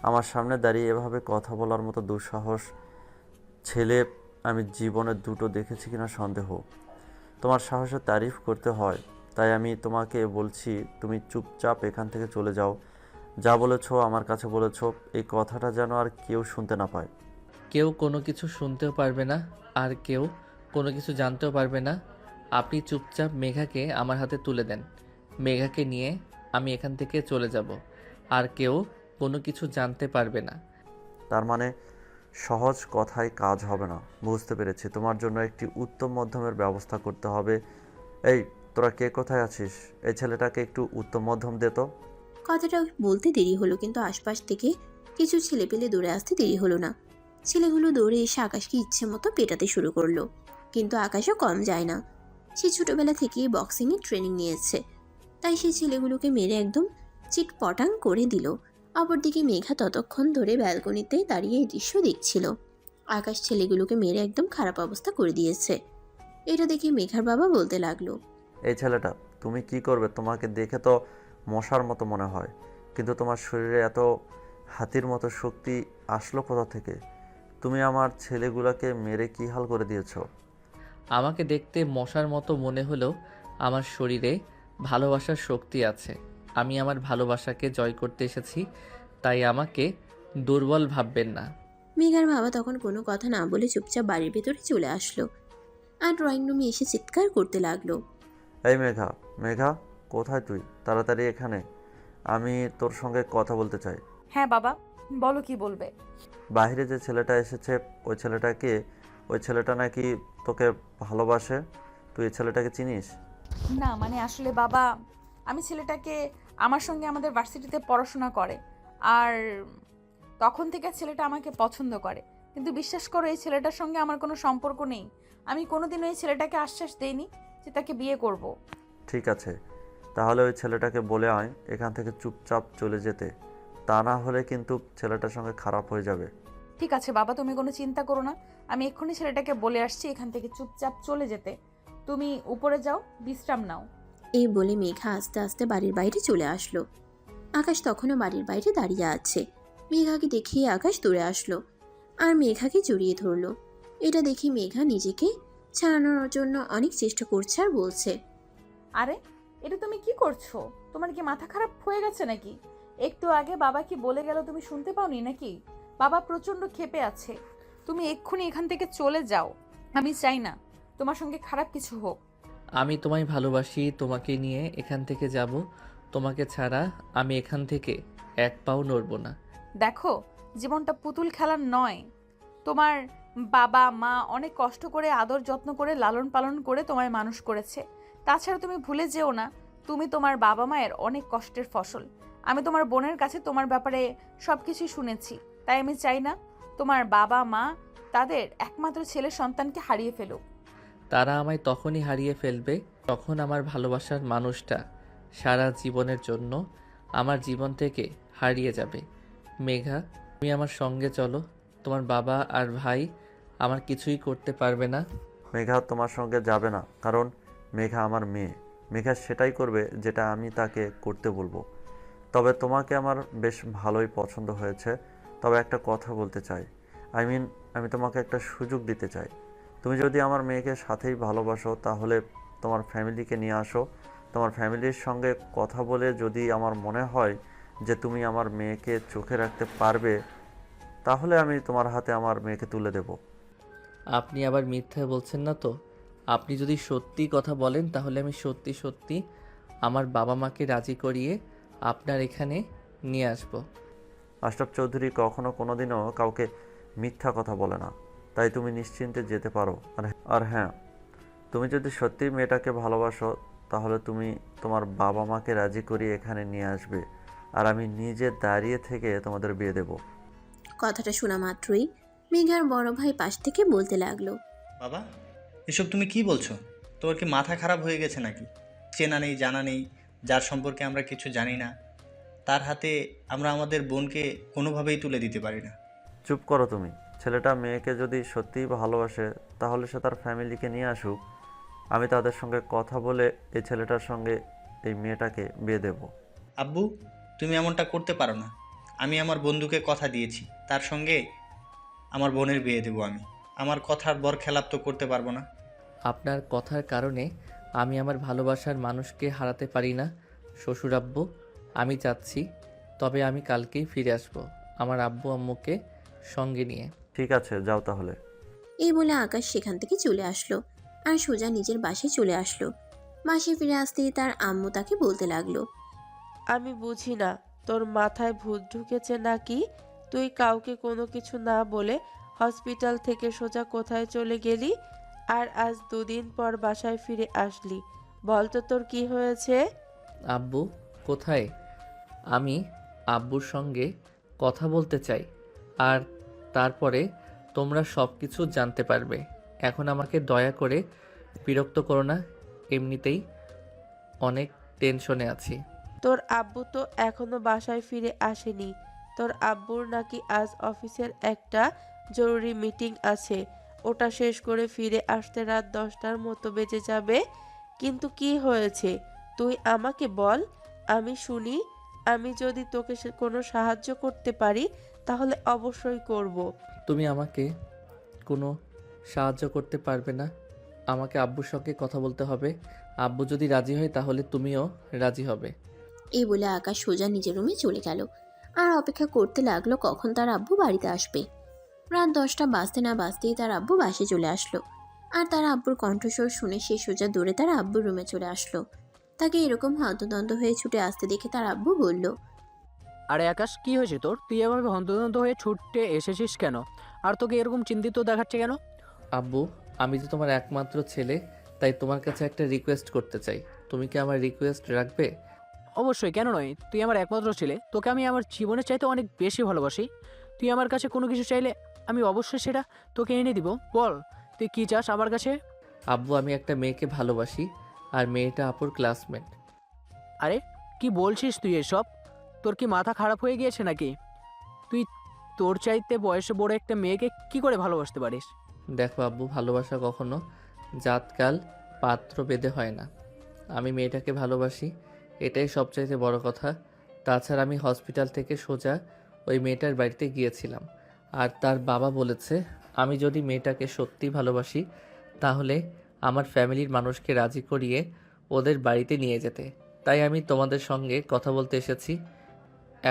আমার সামনে দাঁড়িয়ে এভাবে কথা বলার মতো দুঃসাহস ছেলে আমি জীবনে দুটো দেখেছি কিনা সন্দেহ। তোমার সাহসের তারিফ করতে হয়, তাই আমি তোমাকে বলছি তুমি চুপচাপ এখান থেকে চলে যাও। যা বলেছো আমার কাছে বলেছো, এই কথাটা যেন আর কেউ শুনতে না পায়। কেউ কোনো কিছু শুনতেও পারবে না, আর কেউ কোনো কিছু জানতেও পারবে না। আপনি চুপচাপ মেঘাকে আমার হাতে তুলে দেন। মেঘাকে নিয়ে আমি এখান থেকে চলে যাব, আর কেউ কোনো কিছু জানতে পারবে না। তার মানে সহজ কথায় কাজ হবে না। বুঝতে পেরেছি, তোমার জন্য একটি উত্তম মধ্যমের ব্যবস্থা করতে হবে। এই তোরা কে কোথায় আছিস? এই ছেলেটাকে একটু উত্তম মধ্যম দে তো। কথাটা বলতে দেরি হলো, কিন্তু আশপাশ থেকে কিছু ছেলেপেলে দৌড়ে আসতে দেরি হলো না। ছেলেগুলো দৌড়ে এসে আকাশকে ইচ্ছে মতো পেটাতে শুরু করলো, কিন্তু আকাশও কম যায় না। সে ছোটবেলা থেকেই বক্সিংয়ে ট্রেনিং নিয়েছে, তাই সেই ছেলেগুলোকে মেরে একদম চিটপটাং করে দিল। অপরদিকে মেঘা ততক্ষণ ধরে ব্যালকনিতে দাঁড়িয়ে এই দৃশ্য দেখছিল। আকাশ ছেলেগুলোকে মেরে একদম খারাপ অবস্থা করে দিয়েছে। এটা দেখে মেঘার বাবা বলতে লাগলো, এই ছেলেটা তুমি কি করবে? তোমাকে দেখে তো মশার মতো মনে হয়, কিন্তু তোমার শরীরে এত হাতির মতো শক্তি আসলো কোথা থেকে? তুমি আমার ছেলেগুলোকে মেরে কি হাল করে দিয়েছো? আমাকে দেখতে মশার মতো মনে হলেও আমার শরীরে ভালোবাসার শক্তি আছে। আমি আমার ভালোবাসাকে জয় করতে এসেছি, তাই আমাকে দুর্বল ভাববেন না। মেঘার বাবা তখন কোনো কথা না বলে চুপচাপ বাড়ির ভেতরে চলে আসলো, আর ড্রয়িং রুমে এসে চিৎকার করতে লাগলো। এই মেঘা, মেঘা কোথায় তুই? তাড়াতাড়ি এখানে, আমি তোর সঙ্গে কথা বলতে চাই। হ্যাঁ বাবা, বলো কি বলবে। বাইরে যে ছেলেটা এসেছে ওই ছেলেটাকে, ওই ছেলেটা নাকি তোকে ভালোবাসে। তুই এই ছেলেটাকে চিনিস? না মানে আসলে বাবা, আমি ছেলেটাকে, আমার সঙ্গে আমাদের ভার্সিটিতে পড়াশোনা করে, আর তখন থেকে ছেলেটা আমাকে পছন্দ করে। কিন্তু বিশ্বাস করো, এই ছেলেটার সঙ্গে আমার কোনো সম্পর্ক নেই। আমি কোনোদিনও এই ছেলেটাকে আশ্বাস দেইনি যে তাকে বিয়ে করব। ঠিক আছে, তাহলে ওই ছেলেটাকে বলে আয় এখান থেকে চুপচাপ চলে যেতে, তা না হলে কিন্তু ছেলেটার সঙ্গে খারাপ হয়ে যাবে। ঠিক আছে বাবা, তুমি কোনো চিন্তা করো না, আমি এক্ষুনি ছেলেটাকে বলে আসছি এখান থেকে চুপচাপ চলে যেতে। তুমি উপরে যাও, বিশ্রাম নাও। এই বলে মেঘা আস্তে আস্তে বাড়ির বাইরে চলে আসলো। আকাশ তখনও বাড়ির বাইরে দাঁড়িয়ে আছে। মেঘাকে দেখিয়ে আকাশ দৌড়ে আসলো আর মেঘাকে জড়িয়ে ধরলো। এটা দেখে মেঘা নিজেকে ছাড়ানোর জন্য অনেক চেষ্টা করছে আর বলছে, আরে এটা তুমি কি করছো? তোমার কি মাথা খারাপ হয়ে গেছে নাকি? একটু আগে বাবা কি বলে গেল তুমি শুনতে পাওনি নাকি? বাবা প্রচণ্ড ক্ষেপে আছে। তুমি এক্ষুনি এখান থেকে চলে যাও। আমি চাই না তোমার সঙ্গে খারাপ কিছু হোক। আমি তোমায় ভালোবাসি, তোমাকে নিয়ে এখান থেকে যাব। তোমাকে ছাড়া আমি এখান থেকে এক পাও নড়ব না। দেখো, জীবনটা পুতুল খেলার নয়। তোমার বাবা মা অনেক কষ্ট করে আদর যত্ন করে লালন পালন করে তোমায় মানুষ করেছে। তাছাড়া তুমি ভুলে যেও না, তুমি তোমার বাবা মায়ের অনেক কষ্টের ফসল। আমি তোমার বোনের কাছে তোমার ব্যাপারে সব কিছুই শুনেছি। তাই আমি চাই না তোমার বাবা মা তাদের একমাত্র ছেলে সন্তানকে হারিয়ে ফেলুক। তারা আমায় তখনই হারিয়ে ফেলবে তখন আমার ভালোবাসার মানুষটা সারা জীবনের জন্য আমার জীবন থেকে হারিয়ে যাবে। মেঘা, তুমি আমার সঙ্গে চলো। তোমার বাবা আর ভাই আমার কিছুই করতে পারবে না। মেঘা তোমার সঙ্গে যাবে না, কারণ মেঘা আমার মেয়ে। মেঘা সেটাই করবে যেটা আমি তাকে করতে বলবো। তবে তোমাকে আমার বেশ ভালোই পছন্দ হয়েছে। তবে একটা কথা বলতে চাই, আমি তোমাকে একটা সুযোগ দিতে চাই। তুমি যদি আমার মেয়েকে সাথেই ভালোবাসো তাহলে তোমার ফ্যামিলিকে নিয়ে আসো। তোমার ফ্যামিলির সঙ্গে কথা বলে যদি আমার মনে হয় যে তুমি আমার মেয়েকে চোখে রাখতে পারবে, তাহলে আমি তোমার হাতে আমার মেয়েকে তুলে দেব। আপনি আবার মিথ্যা বলছেন না তো? আপনি যদি সত্যি কথা বলেন তাহলে আমি সত্যি সত্যি আমার বাবা মাকে রাজি করিয়ে আপনার এখানে নিয়ে আসব। আশরাফ চৌধুরী কখনো কোনোদিনও কাউকে মিথ্যা কথা বলে না, তাই তুমি নিশ্চিন্তে যেতে পারো। আর হ্যাঁ, তুমি যদি সত্যিই মেয়েটাকে ভালোবাসো তাহলে তুমি তোমার বাবা মাকে রাজি করিয়ে এখানে নিয়ে আসবে, আর আমি নিজে দাঁড়িয়ে থেকে তোমাদের বিয়ে দেব। কথাটা শোনা মাত্রই মেঘার বড় ভাই পাশ থেকে বলতে লাগলো, বাবা, এসব তুমি কি বলছো? তোমার কি মাথা খারাপ হয়ে গেছে নাকি? চেনা নেই জানা নেই, যার সম্পর্কে আমরা কিছু জানি না, তার হাতে আমরা আমাদের বোনকে কোনোভাবেই তুলে দিতে পারি না। চুপ করো তুমি। ছেলেটা মেয়েকে যদি সত্যিই ভালোবাসে তাহলে সে তার ফ্যামিলিকে নিয়ে আসুক। আমি তাদের সঙ্গে কথা বলে এই ছেলেটার সঙ্গে এই মেয়েটাকে বিয়ে দেব। আব্বু, তুমি এমনটা করতে পারো না। আমি আমার বন্ধুকে কথা দিয়েছি, তার সঙ্গে আমার বোনের বিয়ে দেবো আমি। আমার কথার বরখেলাপ তো করতে পারবো না। আপনার কথার কারণে আমি আমার ভালোবাসার মানুষকে হারাতে পারি না শ্বশুর আব্বু। আমি যাচ্ছি, তবে আমি কালকেই ফিরে আসব আমার আব্বু আম্মুকে সঙ্গে নিয়ে। ঠিক আছে, যাও তাহলে। এই বলে আকাশ সেখান থেকে চলে আসলো আর সোজা নিজের বাসায় চলে আসলো। বাসায় ফিরে আসতেই তার আম্মু তাকে বলতে লাগলো, আমি বুঝি না, তোর মাথায় ভূত ঢুকেছে নাকি? তুই কাউকে কোনো কিছু না বলে হসপিটাল থেকে সোজা কোথায় চলে গেলি, আর আজ 2 দিন পর বাসায় ফিরে আসলি? বল তো তোর কি হয়েছে? আব্বু কোথায়? আমি আব্বুর সঙ্গে কথা বলতে চাই, আর তারপরে তোমরা সব কিছু জানতে পারবে। এখন আমাকে দয়া করে বিরক্ত করো না, এমনিতেই অনেক টেনশনে আছি। তোর আব্বু তো এখনো বাসায় ফিরে আসেনি। তোর আব্বুর নাকি আজ অফিসের একটা জরুরি মিটিং আছে। ওটা শেষ করে ফিরে আসতে রাত 10টার মতো বেজে যাবে। কিন্তু কি হয়েছে তুই আমাকে বল, আমি শুনি। আমি যদি তোকে কোনো সাহায্য করতে পারি তাহলে অবশ্যই করব। তুমি আমাকে কোনো সাহায্য করতে পারবে না। আমাকে আব্বুর সঙ্গে কথা বলতে হবে। আব্বু যদি রাজি হয় তাহলে তুমিও রাজি হবে। এই বলে আকাশ সোজা নিজের রুমে চলে গেল আর অপেক্ষা করতে লাগলো কখন তার আব্বু বাড়িতে আসবে। রাত 10টা বাজতে না বাজতেই তার আব্বু বাসে চলে আসলো আর তার আব্বুর কণ্ঠস্বর শুনে সে সোজা দৌড়ে তার আব্বুর রুমে চলে আসলো। তাকে এরকম হন্তদন্ত হয়ে ছুটে আসতে দেখে তার আব্বু বলল, আরে আকাশ, কি হয়েছে তোর? তুই এভাবে হন্তদন্ত হয়ে ছুটে এসেছিস কেন? আর তোকে এরকম চিন্তিত দেখাচ্ছে কেন? আব্বু, আমি তো তোমার একমাত্র ছেলে, তাই তোমার কাছে একটা রিকোয়েস্ট করতে চাই। তুমি কি আমার রিকোয়েস্ট রাখবে? অবশ্যই, কেন নয়। তুই আমার একমাত্র ছেলে, তোকে আমি আমার জীবনের চাইতে অনেক বেশি ভালোবাসি। তুই আমার কাছে কোনো কিছু চাইলে আমি অবশ্যই সেটা তোকে এনে দিব। বল তুই কি চাস আমার কাছে? আব্বু, আমি একটা মেয়েকে ভালোবাসি, আর মেয়েটা আপুর ক্লাসমেট। আরে কি বলছিস তুই এসব? তোর কি মাথা খারাপ হয়ে গিয়েছে নাকি? তুই তোর চাইতে বয়সে বড় একটা মেয়েকে কি করে ভালোবাসতে পারিস? দেখো আব্বু, ভালোবাসা কখনো জাতকাল পাত্র বেঁধে হয় না। আমি মেয়েটাকে ভালোবাসি, এটাই সবচাইতে বড় কথা। তাছাড়া আমি হসপিটাল থেকে সোজা ওই মেয়েটার বাড়িতে গিয়েছিলাম, আর তার বাবা বলেছে আমি যদি মেয়েটাকে সত্যি ভালোবাসি তাহলে আমার ফ্যামিলির মানুষকে রাজি করিয়ে ওদের বাড়িতে নিয়ে যেতে। তাই আমি তোমাদের সঙ্গে কথা বলতে এসেছি।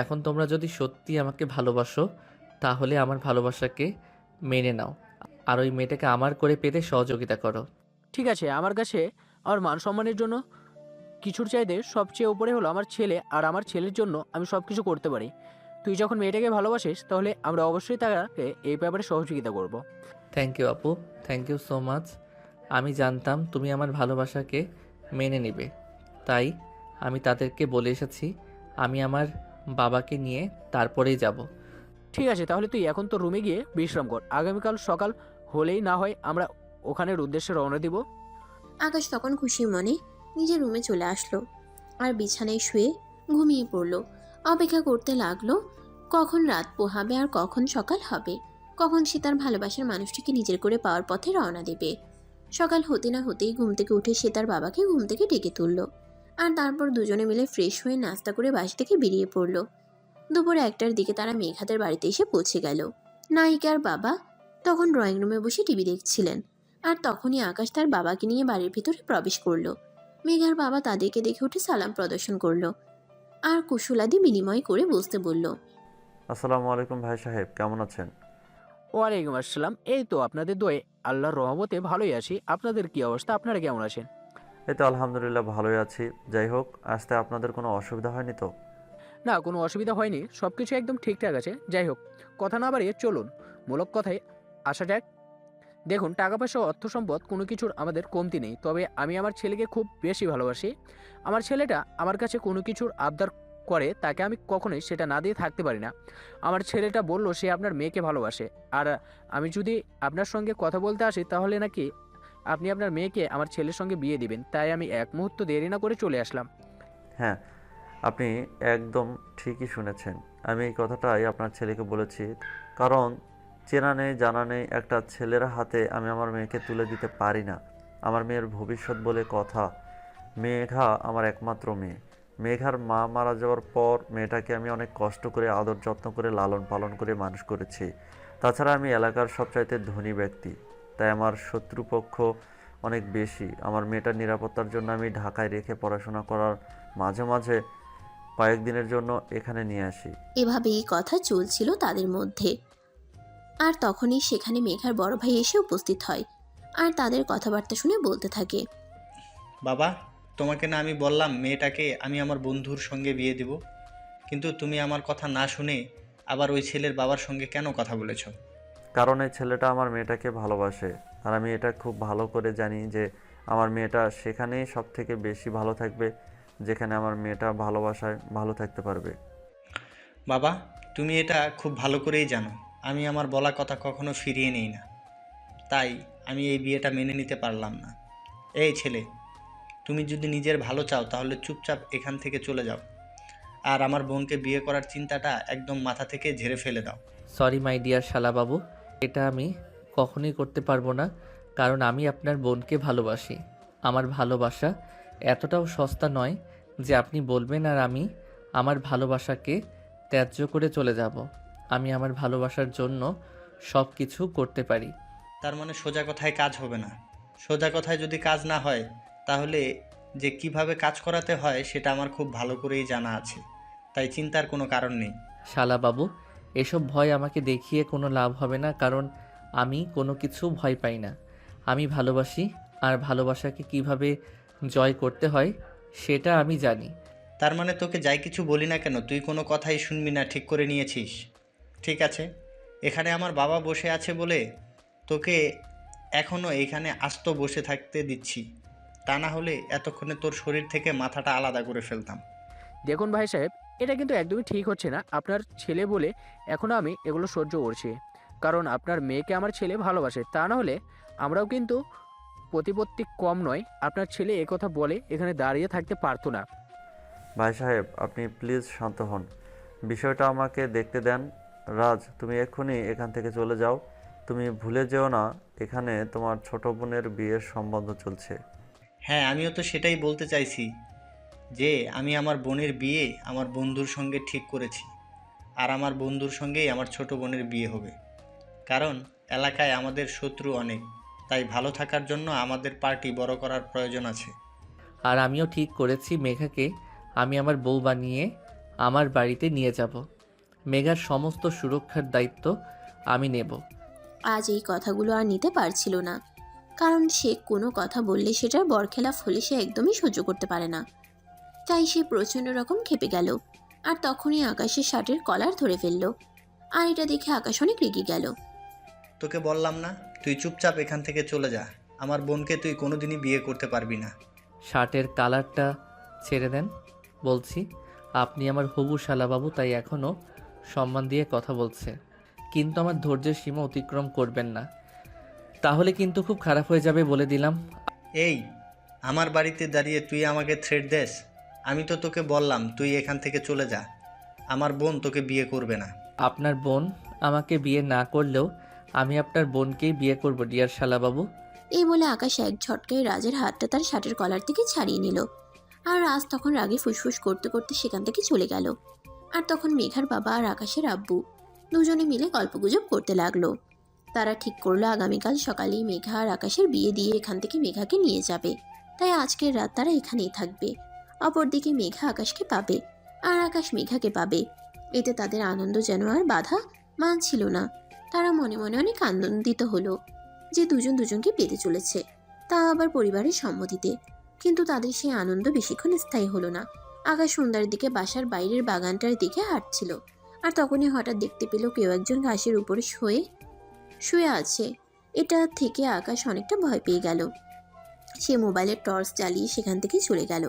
এখন তোমরা যদি সত্যি আমাকে ভালোবাসো তাহলে আমার ভালোবাসাকে মেনে নাও আর ওই মেয়েটাকে আমার করে পেতে সহযোগিতা করো। ঠিক আছে, আমার কাছে আমার মান সম্মানের জন্য কিছুর চাইতে সবচেয়ে উপরে হলো আমার ছেলে, আর আমার ছেলের জন্য আমি সব কিছু করতে পারি। তুই যখন মেয়েটাকে ভালোবাসিস তাহলে আমরা অবশ্যই তাকে এই ব্যাপারে সহযোগিতা করব। থ্যাংক ইউ আপু, থ্যাংক ইউ সো মাচ। আমি জানতাম তুমি আমার ভালোবাসাকে মেনে নেবে, তাই আমি তাদেরকে বলে এসেছি আমি আমার বাবাকে নিয়ে তারপরেই যাব। ঠিক আছে, তাহলে তুই এখন তো রুমে গিয়ে বিশ্রাম কর। আগামীকাল সকাল হলেই না হয় আমরা ওখানের উদ্দেশ্যে রওনা দিব। আকাশ তখন খুশি মনে নিজের রুমে চলে আসলো আর বিছানায় শুয়ে ঘুমিয়ে পড়লো। অপেক্ষা করতে লাগলো কখন রাত পোহাবে আর কখন সকাল হবে, কখন সে তার ভালোবাসার মানুষটিকে নিজের করে পাওয়ার পথে রওনা দেবে। সকাল হতে না হতেই ঘুম থেকে উঠে সে তার বাবাকে ঘুম থেকে ডেকে তুললো আর তারপর দুজনে মিলে ফ্রেশ হয়ে নাস্তা করে বাসা থেকে বেরিয়ে পড়লো। দুপুর 1টার দিকে তারা মেঘাদের বাড়িতে এসে পৌঁছে গেল। নায়িকার বাবা তখন ড্রয়িং রুমে বসে টিভি দেখছিলেন আর তখনই আকাশ তার বাবাকে নিয়ে বাড়ির ভিতরে প্রবেশ করলো। মেঘার বাবা তাদেরকে দেখে উঠে সালাম প্রদর্শন করলো আর কুশলাদি বিনিময় করে বসতে বলল। আসসালামু আলাইকুম ভাই সাহেব, কেমন আছেন? ওয়ালাইকুম আসসালাম। এই তো আপনাদের দোয়ে আল্লাহর রহমতে ভালোই আছি। আপনাদের কি অবস্থা? আপনারা কেমন আছেন? এই তো আলহামদুলিল্লাহ ভালোই আছি। যাই হোক, আসতে আপনাদের কোনো অসুবিধা হয়নি তো? না, কোনো অসুবিধা হয়নি, সব কিছু একদম ঠিকঠাক আছে। যাই হোক, কথা না বাড়িয়ে চলুন মূলক কথায় আসা যাক। দেখুন, টাকা পয়সা অর্থ সম্পদ কোনো কিছুর আমাদের কমতি নেই, তবে আমি আমার ছেলেকে খুব বেশি ভালোবাসি। আমার ছেলেটা আমার কাছে কোনো কিছুর আবদার করে, তাকে আমি কখনোই সেটা না দিয়ে থাকতে পারি না। আমার ছেলেটা বলল সে আপনার মেয়েকে ভালোবাসে, আর আমি যদি আপনার সঙ্গে কথা বলতে আসি তাহলে নাকি আপনি আপনার মেয়েকে আমার ছেলের সঙ্গে বিয়ে দিবেন। তাই আমি এক মুহূর্ত দেরি না করে চলে আসলাম। হ্যাঁ, আপনি একদম ঠিকই শুনেছেন। আমি এই কথাটাই আপনার ছেলেকে বলেছি, কারণ চেনা নেই জানা নেই একটা ছেলের হাতে আমি আমার মেয়েকে তুলে দিতে পারি না। আমার মেয়ের ভবিষ্যৎ বলে কথা। মেঘা আমার একমাত্র মেয়ে। মেঘার মা মারা যাওয়ার পর মেয়েটাকে আমি অনেক কষ্ট করে আদর যত্ন করে লালন পালন করে মানুষ করেছি। তাছাড়া আমি এলাকার সবচাইতে ধনী ব্যক্তি, তাই আমার শত্রুপক্ষ অনেক বেশি। আমার মেয়েটার নিরাপত্তার জন্য আমি ঢাকায় রেখে পড়াশোনা করার মাঝে মাঝে কয়েকদিনের জন্য এখানে নিয়ে আসি। এভাবেই কথা চলছিল তাদের মধ্যে আর তখনই সেখানে মেঘার বড় ভাই এসে উপস্থিত হয় আর তাদের কথাবার্তা শুনে বলতে থাকে। বাবা, তোমাকে না আমি বললাম মেয়েটাকে আমি আমার বন্ধুর সঙ্গে বিয়ে দেব, কিন্তু তুমি আমার কথা না শুনে আবার ওই ছেলের বাবার সঙ্গে কেন কথা বলেছো? কারণ এই ছেলেটা আমার মেয়েটাকে ভালোবাসে, আর আমি এটা খুব ভালো করে জানি যে আমার মেয়েটা সেখানেই সব থেকে বেশি ভালো থাকবে, যেখানে আমার মেয়েটা ভালোবাসায় ভালো থাকতে পারবে। বাবা, তুমি এটা খুব ভালো করেই জানো আমি আমার বলা কথা কখনো ফিরিয়ে নিই না, তাই আমি এই বিয়েটা মেনে নিতে পারলাম না। এই ছেলে, তুমি যদি নিজের ভালো চাও তাহলে চুপচাপ এখান থেকে চলে যাও, আর আমার বোনকে বিয়ে করার চিন্তাটা একদম মাথা থেকে ঝেড়ে ফেলে দাও। সরি মাই ডিয়ার শালাবাবু, এটা আমি কখনোই করতে পারবো না, কারণ আমি আপনার বোনকে ভালোবাসি। আমার ভালোবাসা এতটাও সস্তা নয় যে আপনি বলবেন আর আমি আমার ভালোবাসাকে ত্যায্য করে চলে যাব। আমি আমার ভালোবাসার জন্য সব কিছু করতে পারি। তার মানে সোজা কথায় কাজ হবে না? সোজা কথায় যদি কাজ না হয় তাহলে যে কিভাবে কাজ করাতে হয় সেটা আমার খুব ভালো করেই জানা আছে, তাই চিন্তার কোনো কারণ নেই। শালাবাবু, এসব ভয় আমাকে দেখিয়ে কোনো লাভ হবে না, কারণ আমি কোনো কিছু ভয় পাই না। আমি ভালোবাসি, আর ভালোবাসাকে কিভাবে জয় করতে হয় সেটা আমি জানি। তার মানে তোকে যাই কিছু বলি না কেন তুই কোনো কথাই শুনবি না, ঠিক করে নিয়েছিস? ঠিক আছে, এখানে আমার বাবা বসে আছে বলে তোকে এখনও এখানে আস্ত বসে থাকতে দিচ্ছি, তা না হলে এতক্ষণে তোর শরীর থেকে মাথাটা আলাদা করে ফেলতাম। দেখুন ভাই সাহেব, এটা কিন্তু একদমই ঠিক হচ্ছে না। আপনার ছেলে বলে এখনও আমি এগুলো সহ্য করছি, কারণ আপনার মেয়েকে আমার ছেলে ভালোবাসে। তা না হলে আমরাও কিন্তু প্রতিপত্তি কম নয়। আপনার ছেলে একথা বলে এখানে দাঁড়িয়ে থাকতে পারতো না। ভাই সাহেব, আপনি প্লিজ শান্ত হন, বিষয়টা আমাকে দেখতে দেন। রাজ, তুমি এক্ষুনি এখান থেকে চলে যাও। তুমি ভুলে যেও না এখানে তোমার ছোট বোনের বিয়ের সম্বন্ধ চলছে। হ্যাঁ, আমিও তো সেটাই বলতে চাইছি যে আমি আমার বোনের বিয়ে আমার বন্ধুর সঙ্গে ঠিক করেছি, আর আমার বন্ধুর সঙ্গেই আমার ছোট বোনের বিয়ে হবে। কারণ এলাকায় আমাদের শত্রু অনেক, তাই ভালো থাকার জন্য আমাদের পার্টি বড় করার প্রয়োজন আছে। আর আমিও ঠিক করেছি মেঘাকে আমি আমার বউ বানিয়ে আমার বাড়িতে নিয়ে যাব। মেঘার সমস্ত সুরক্ষার দায়িত্ব আমি নেব। আজ এই কথাগুলো আর নিতে পারছিল না, কারণ সে কোনো কথা বললে সেটার বরখেলাপ হলে সে একদমই সহ্য করতে পারে না। তাই সে প্রচণ্ড রকম ক্ষেপে গেল, আর তখনই আকাশের শার্টের কলার ধরে ফেলল। আর এটা দেখে আকাশ অনেক রেগে গেল। তোকে বললাম না, তুই চুপচাপ এখান থেকে চলে যা। আমার বোনকে তুই কোনোদিনই বিয়ে করতে পারবি না। শার্টের কালারটা ছেড়ে দেন বলছি। আপনি আমার হবু শালাবাবু, তাই এখনও সম্মান দিয়ে কথা বলছে, কিন্তু আমার ধৈর্যের সীমা অতিক্রম করবেন না, তাহলে কিন্তু খুব খারাপ হয়ে যাবে বলে দিলাম। এই, আমার বাড়িতে দাঁড়িয়ে তুই আমাকে থ্রেট দেস? আমি তো তোকে বললাম তুই এখান থেকে চলে যা। আমার বোন তোকে বিয়ে করবে না। আপনার বোন আমাকে বিয়ে না করলেও আমি আপনার বোনকেই বিয়ে করব ডিয়ার শালাবাবু। এই বলে আকাশ এক ঝটকায় রাজের হাতটা তার শার্টের কলার থেকে ছাড়িয়ে নিল। আর রাজ তখন রাগে ফুসফুস করতে করতে সেখান থেকে চলে গেল। আর তখন মেঘার বাবা আর আকাশের আব্বু দুজনে মিলে গল্পগুজব করতে লাগলো। তারা ঠিক করলো আগামীকাল সকালেই মেঘা আর আকাশের বিয়ে দিয়ে এখান থেকে মেঘাকে নিয়ে যাবে। তাই আজকের রাত তারা এখানেই থাকবে। অপরদিকে মেঘা আকাশকে পাবে, আর আকাশ মেঘাকে পাবে। এতে তাদের আনন্দ যেন আর বাধা মানছিল না। তারা মনে মনে অনেক আনন্দিত হলো যে দুজন দুজনকে পেতে চলেছে, তা আবার পরিবারের সম্মতিতে। কিন্তু তাদের সেই আনন্দ বেশিক্ষণ স্থায়ী হলো না। আকাশ সন্ধ্যার দিকে বাসার বাইরের বাগানটার দিকে হাঁটছিল, আর তখনই হঠাৎ দেখতে পেল কেউ একজন ঘাসের উপরে শুয়ে আছে। এটা থেকে আকাশ অনেকটা ভয় পেয়ে গেল। সে মোবাইলের টর্চ জ্বালিয়ে সেখান থেকে চলে গেল,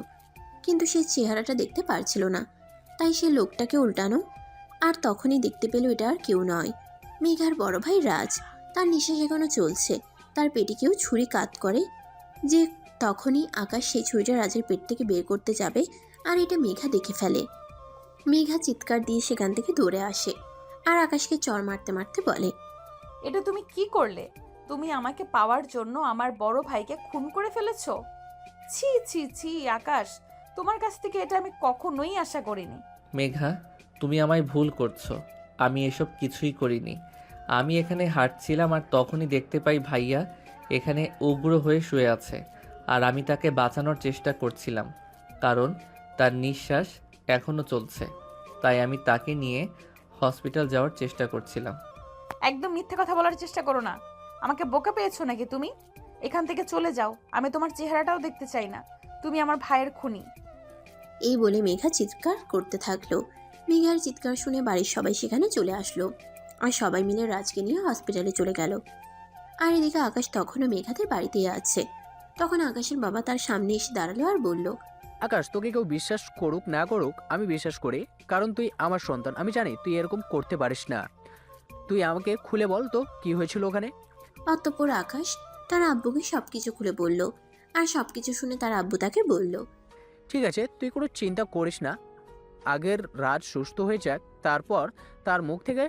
কিন্তু সে চেহারাটা দেখতে পারছিল না। তাই সে লোকটাকে উল্টানো, আর তখনই দেখতে পেল এটা আর কেউ নয়, মেঘার বড় ভাই রাজ। তার নিঃশ্বাস এখনো চলছে, তার পেটে কেউ ছুরি কাত করে যে তখনই আকাশ সেই ছুরিটা রাজের পেট থেকে বের করতে যাবে, আর এটা মেঘা দেখে ফেলে। মেঘা চিৎকার দিয়ে সেখান থেকে দৌড়ে আসে, আর আকাশকে চড় মারতে মারতে বলে, এটা তুমি কি করলে? তুমি আমাকে পাওয়ার জন্য আমার বড় ভাইকে খুন করে ফেলেছো। ছি ছি ছি আকাশ, তোমার কাছ থেকে এটা আমি কখনোই আশা করিনি। মেঘা, তুমি আমায় ভুল করছো। আমি এসব কিছুই করিনি। আমি এখানে হাঁটছিলাম আর তখনই দেখতে পাই ভাইয়া এখানে উগ্র হয়ে শুয়ে আছে, আর আমি তাকে বাঁচানোর চেষ্টা করছিলাম, কারণ তার নিঃশ্বাস এখনও চলছে। তাই আমি তাকে নিয়ে হসপিটাল যাওয়ার চেষ্টা করছিলাম। একদম মিথ্যে কথা বলার চেষ্টা করো না। আমাকে বোকা পেয়েছো নাকি তুমি? এখান থেকে চলে যাও, আমি তোমার চেহারাটাও দেখতে চাই না। তুমি আমার ভাইয়ের খুনি। এই বলে মেঘা চিৎকার করতে থাকলো। মেঘার চিৎকার শুনে বাড়ির সবাই সেখানে চলে আসলো, আর সবাই মিলে রাজকে নিয়ে হসপিটালে চলে গেল। আর এদিকে আকাশ তখনও মেঘাদের বাড়িতেই আছে। তখন আকাশের বাবা তার সামনে এসে দাঁড়ালো আর বলল, আকাশ, তোকে কেউ বিশ্বাস করুক না করুক আমি বিশ্বাস করি, কারণ তুই আমার সন্তান। আমি জানি তুই এরকম করতে পারিস না। তুই আমাকে খুলে বল তো কি হয়েছিল ওখানে। অতঃপর আকাশ তার আব্বুকে সবকিছু খুলে বলল। আর সবকিছু শুনে তার আব্বু তাকে বলল, ঠিক আছে, তুই কোনো চিন্তা করিস না। আগের রাজ সুস্থ হয়ে যাক, তারপর তার মুখ থেকে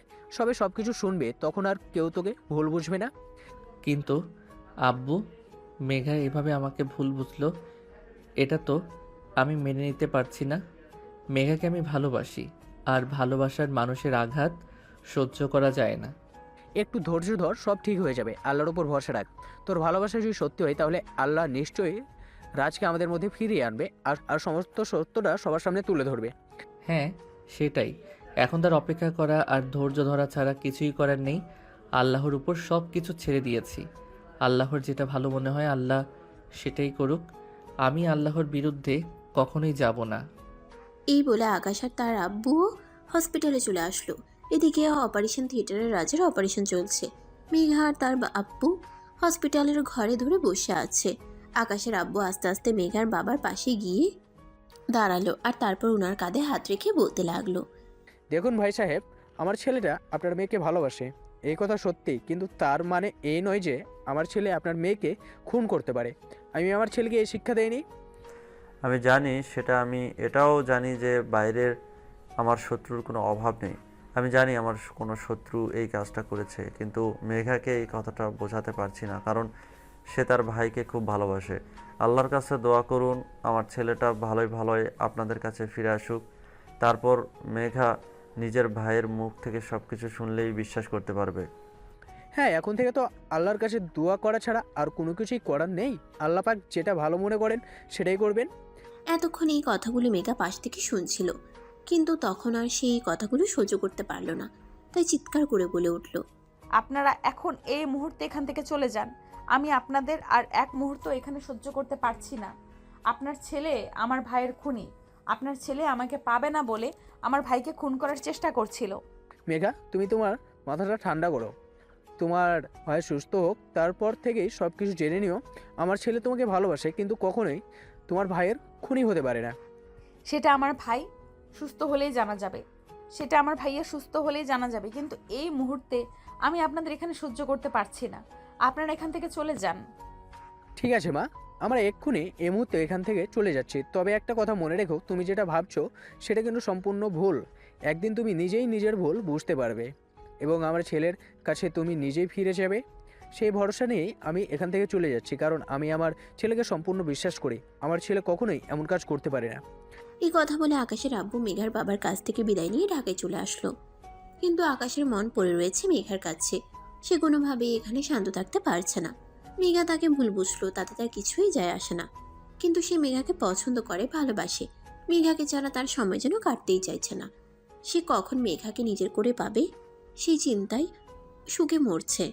সব কিছু শুনবে, তখন আর কেউ তোকে ভুল বুঝবে না। কিন্তু আব্বু, মেঘা এভাবে আমাকে ভুল বুঝলো, এটা তো আমি মেনে নিতে পারছি না। মেঘাকে আমি ভালোবাসি, আর ভালোবাসার মানুষের আঘাত সহ্য করা যায় না। একটু ধৈর্য ধর, সব ঠিক হয়ে যাবে। আল্লাহর উপর ভরসা রাখ। তোর ভালোবাসা যদি সত্যি হয় তাহলে আল্লাহ নিশ্চয়ই রাজকে আমাদের মধ্যে ফিরিয়ে আনবে, আর সমস্ত সত্যটা সবার সামনে তুলে ধরবে। হ্যাঁ, সেটাই। এখন তার অপেক্ষা করা আর ধৈর্য ধরা ছাড়া কিছুই করার নেই। আল্লাহর উপর সব কিছু ছেড়ে দিয়েছি। আল্লাহর যেটা ভালো মনে হয় আল্লাহ সেটাই করুক। আমি আল্লাহর বিরুদ্ধে কখনোই যাব না। এই বলে আকাশ আর তার আব্বুও হসপিটালে চলে আসলো। এদিকে অপারেশন থিয়েটারে রাজের অপারেশন চলছে। মেঘা আর তার আব্বু হসপিটালের ঘরে ধরে বসে আছে। আকাশের আব্বু আস্তে আস্তে মেঘার বাবার পাশে গিয়ে দাঁড়ালো, আর তারপর ওনার কাঁধে হাত রেখে বলতে লাগলো, দেখুন ভাই সাহেব, আমার ছেলেটা আপনার মেয়েকে ভালোবাসে, এই কথা সত্যি, কিন্তু তার মানে এই নয় যে আমার ছেলে আপনার মেয়েকে খুন করতে পারে। আমি আমার ছেলেকে এই শিক্ষা দেইনি। আমি জানি সেটা, আমি এটাও জানি যে বাইরের আমার শত্রুর কোনো অভাব নেই। আমি জানি আমার কোনো শত্রু এই কাজটা করেছে, কিন্তু মেঘাকে এই কথাটা বোঝাতে পারছি না, কারণ সে তার ভাইকে খুব ভালোবাসে। আল্লাহর কাছে দোয়া করুন আমার ছেলেটা ভালোই আপনাদের কাছে ফিরে আসুক। তারপর মেঘা নিজের ভাইয়ের মুখ থেকে সব কিছু শুনলেই বিশ্বাস করতে পারবে। হ্যাঁ, এখন থেকে তো আল্লাহর কাছে দোয়া করা ছাড়া আর কোনো কিছুই করার নেই। আল্লাহ পাক যেটা ভালো মনে করেন সেটাই করবেন। এতক্ষণ এই কথাগুলি মেঘা পাশ থেকে শুনছিল, কিন্তু তখন আর সেই কথাগুলো সহ্য করতে পারল না, তাই চিৎকার করে বলে উঠল, আপনারা এখন এই মুহূর্তে এখান থেকে চলে যান। আমি আপনাদের আর এক মুহূর্ত এখানে সহ্য করতে পারছি না। আপনার ছেলে আমার ভাইয়ের খুনি। আপনার ছেলে আমাকে পাবে না বলে আমার ভাইকে খুন করার চেষ্টা করছিল। মেঘা, তুমি তোমার মাথাটা ঠান্ডা করো। তোমার ভাই সুস্থ হোক, তারপর থেকেই সব কিছু জেনে নিও। আমার ছেলে তোমাকে ভালোবাসে, কিন্তু কখনোই তোমার ভাইয়ের খুনি হতে পারে না। সেটা আমার ভাই সুস্থ হলেই জানা যাবে। সেটা আমার ভাইয়া সুস্থ হলেই জানা যাবে। কিন্তু এই মুহূর্তে আমি আপনাদের এখানে সহ্য করতে পারছি না। আপনারা এখান থেকে চলে যান। ঠিক আছে মা, আমরা এক্ষুনি এই মুহূর্তে এখান থেকে চলে যাচ্ছি। তবে একটা কথা মনে রেখো, তুমি যেটা ভাবছো সেটা কিন্তু সম্পূর্ণ ভুল। একদিন তুমি নিজেই নিজের ভুল বুঝতে পারবে এবং আমার ছেলের কাছে তুমি নিজেই ফিরে যাবে। সেই ভরসা নিয়েই আমি এখান থেকে চলে যাচ্ছি, কারণ আমি আমার ছেলেকে সম্পূর্ণ বিশ্বাস করি। আমার ছেলে কখনোই এমন কাজ করতে পারে না। এই কথা বলে আকাশের আব্বু মেঘার বাবার কাছ থেকে বিদায় নিয়ে ঢাকায় চলে আসলো। কিন্তু আকাশের মন পড়ে রয়েছে মেঘার কাছে। সে কোনোভাবেই এখানে শান্ত থাকতে পারছে না। মেঘা তাকে ভুল বুঝলো, তাতে তার কিছুই যায় আসে না। কিন্তু সে মেঘাকে পছন্দ করে, ভালোবাসে। মেঘাকে ছাড়া তার সময় যেন কাটতেই চাইছে না। সে কখন মেঘাকে নিজের করে পাবে সেই চিন্তায় সুখে মরছে।